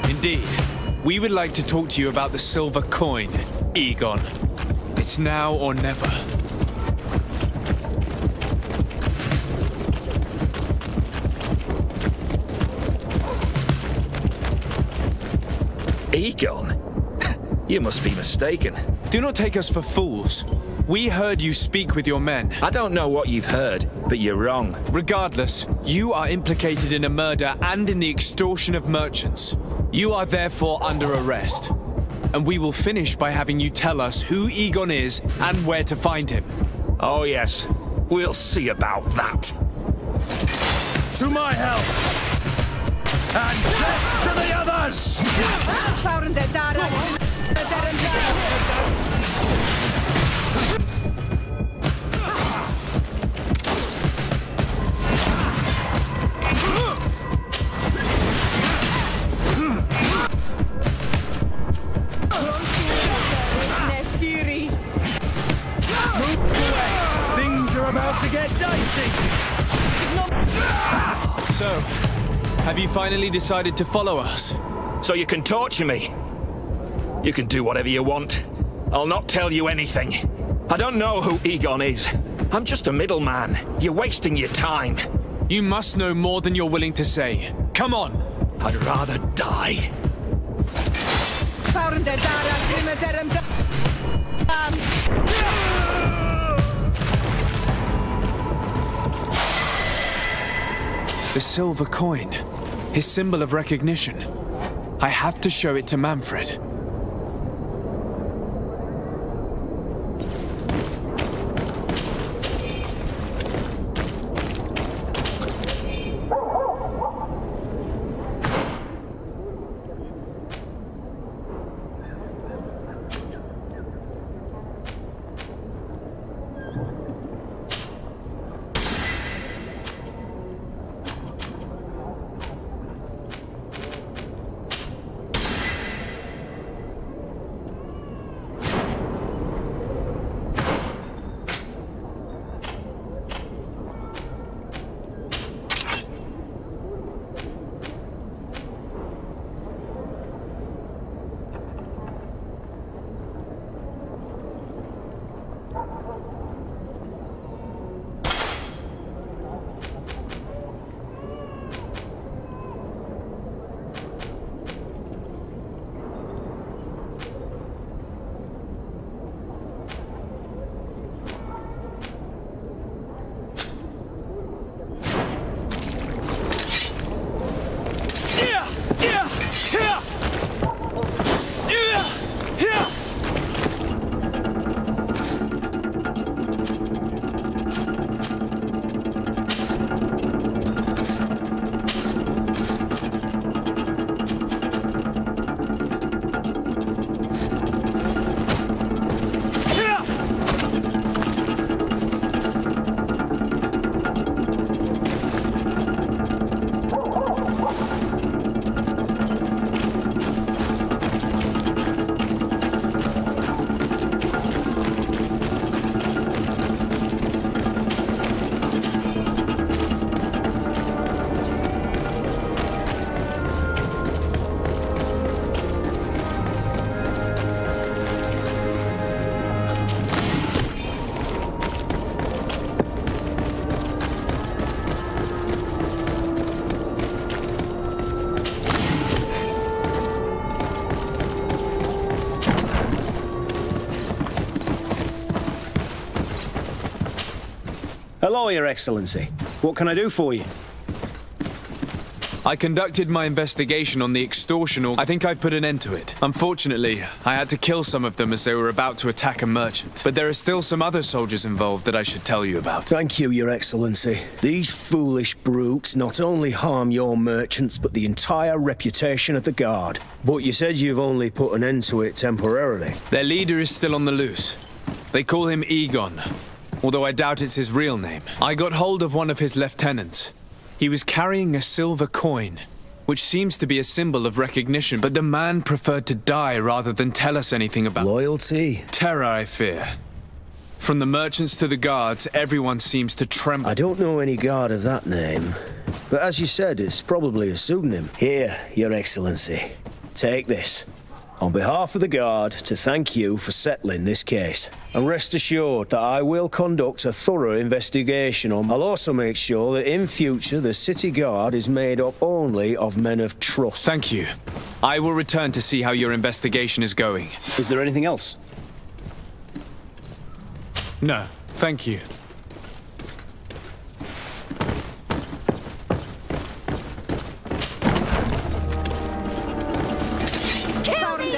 Indeed. We would like to talk to you about the silver coin, Egon. It's now or never. Egon? You must be mistaken. Do not take us for fools. We heard you speak with your men. I don't know what you've heard, but you're wrong. Regardless, you are implicated in a murder and in the extortion of merchants. You are therefore under arrest. And we will finish by having you tell us who Egon is and where to find him. Oh yes, we'll see about that. To my help! And death to the others! Things are about to get dicey. So, have you finally decided to follow us? So you can torture me. You can do whatever you want. I'll not tell you anything. I don't know who Egon is. I'm just a middleman. You're wasting your time. You must know more than you're willing to say. Come on! I'd rather die. The silver coin. His symbol of recognition. I have to show it to Manfred. Hello, Your Excellency. What can I do for you? I conducted my investigation on the extortion. I think I put an end to it. Unfortunately, I had to kill some of them as they were about to attack a merchant. But there are still some other soldiers involved that I should tell you about. Thank you, Your Excellency. These foolish brutes not only harm your merchants, but the entire reputation of the Guard. But you said you've only put an end to it temporarily. Their leader is still on the loose. They call him Egon, although I doubt it's his real name. I got hold of one of his lieutenants. He was carrying a silver coin, which seems to be a symbol of recognition, but the man preferred to die rather than tell us anything about loyalty. Terror, I fear. From the merchants to the guards, everyone seems to tremble. I don't know any guard of that name, but as you said, it's probably a pseudonym. Here, Your Excellency, take this. On behalf of the Guard, to thank you for settling this case. And rest assured that I will conduct a thorough investigation on... I'll also make sure that in future the City Guard is made up only of men of trust. Thank you. I will return to see how your investigation is going. Is there anything else? No, thank you. Kill these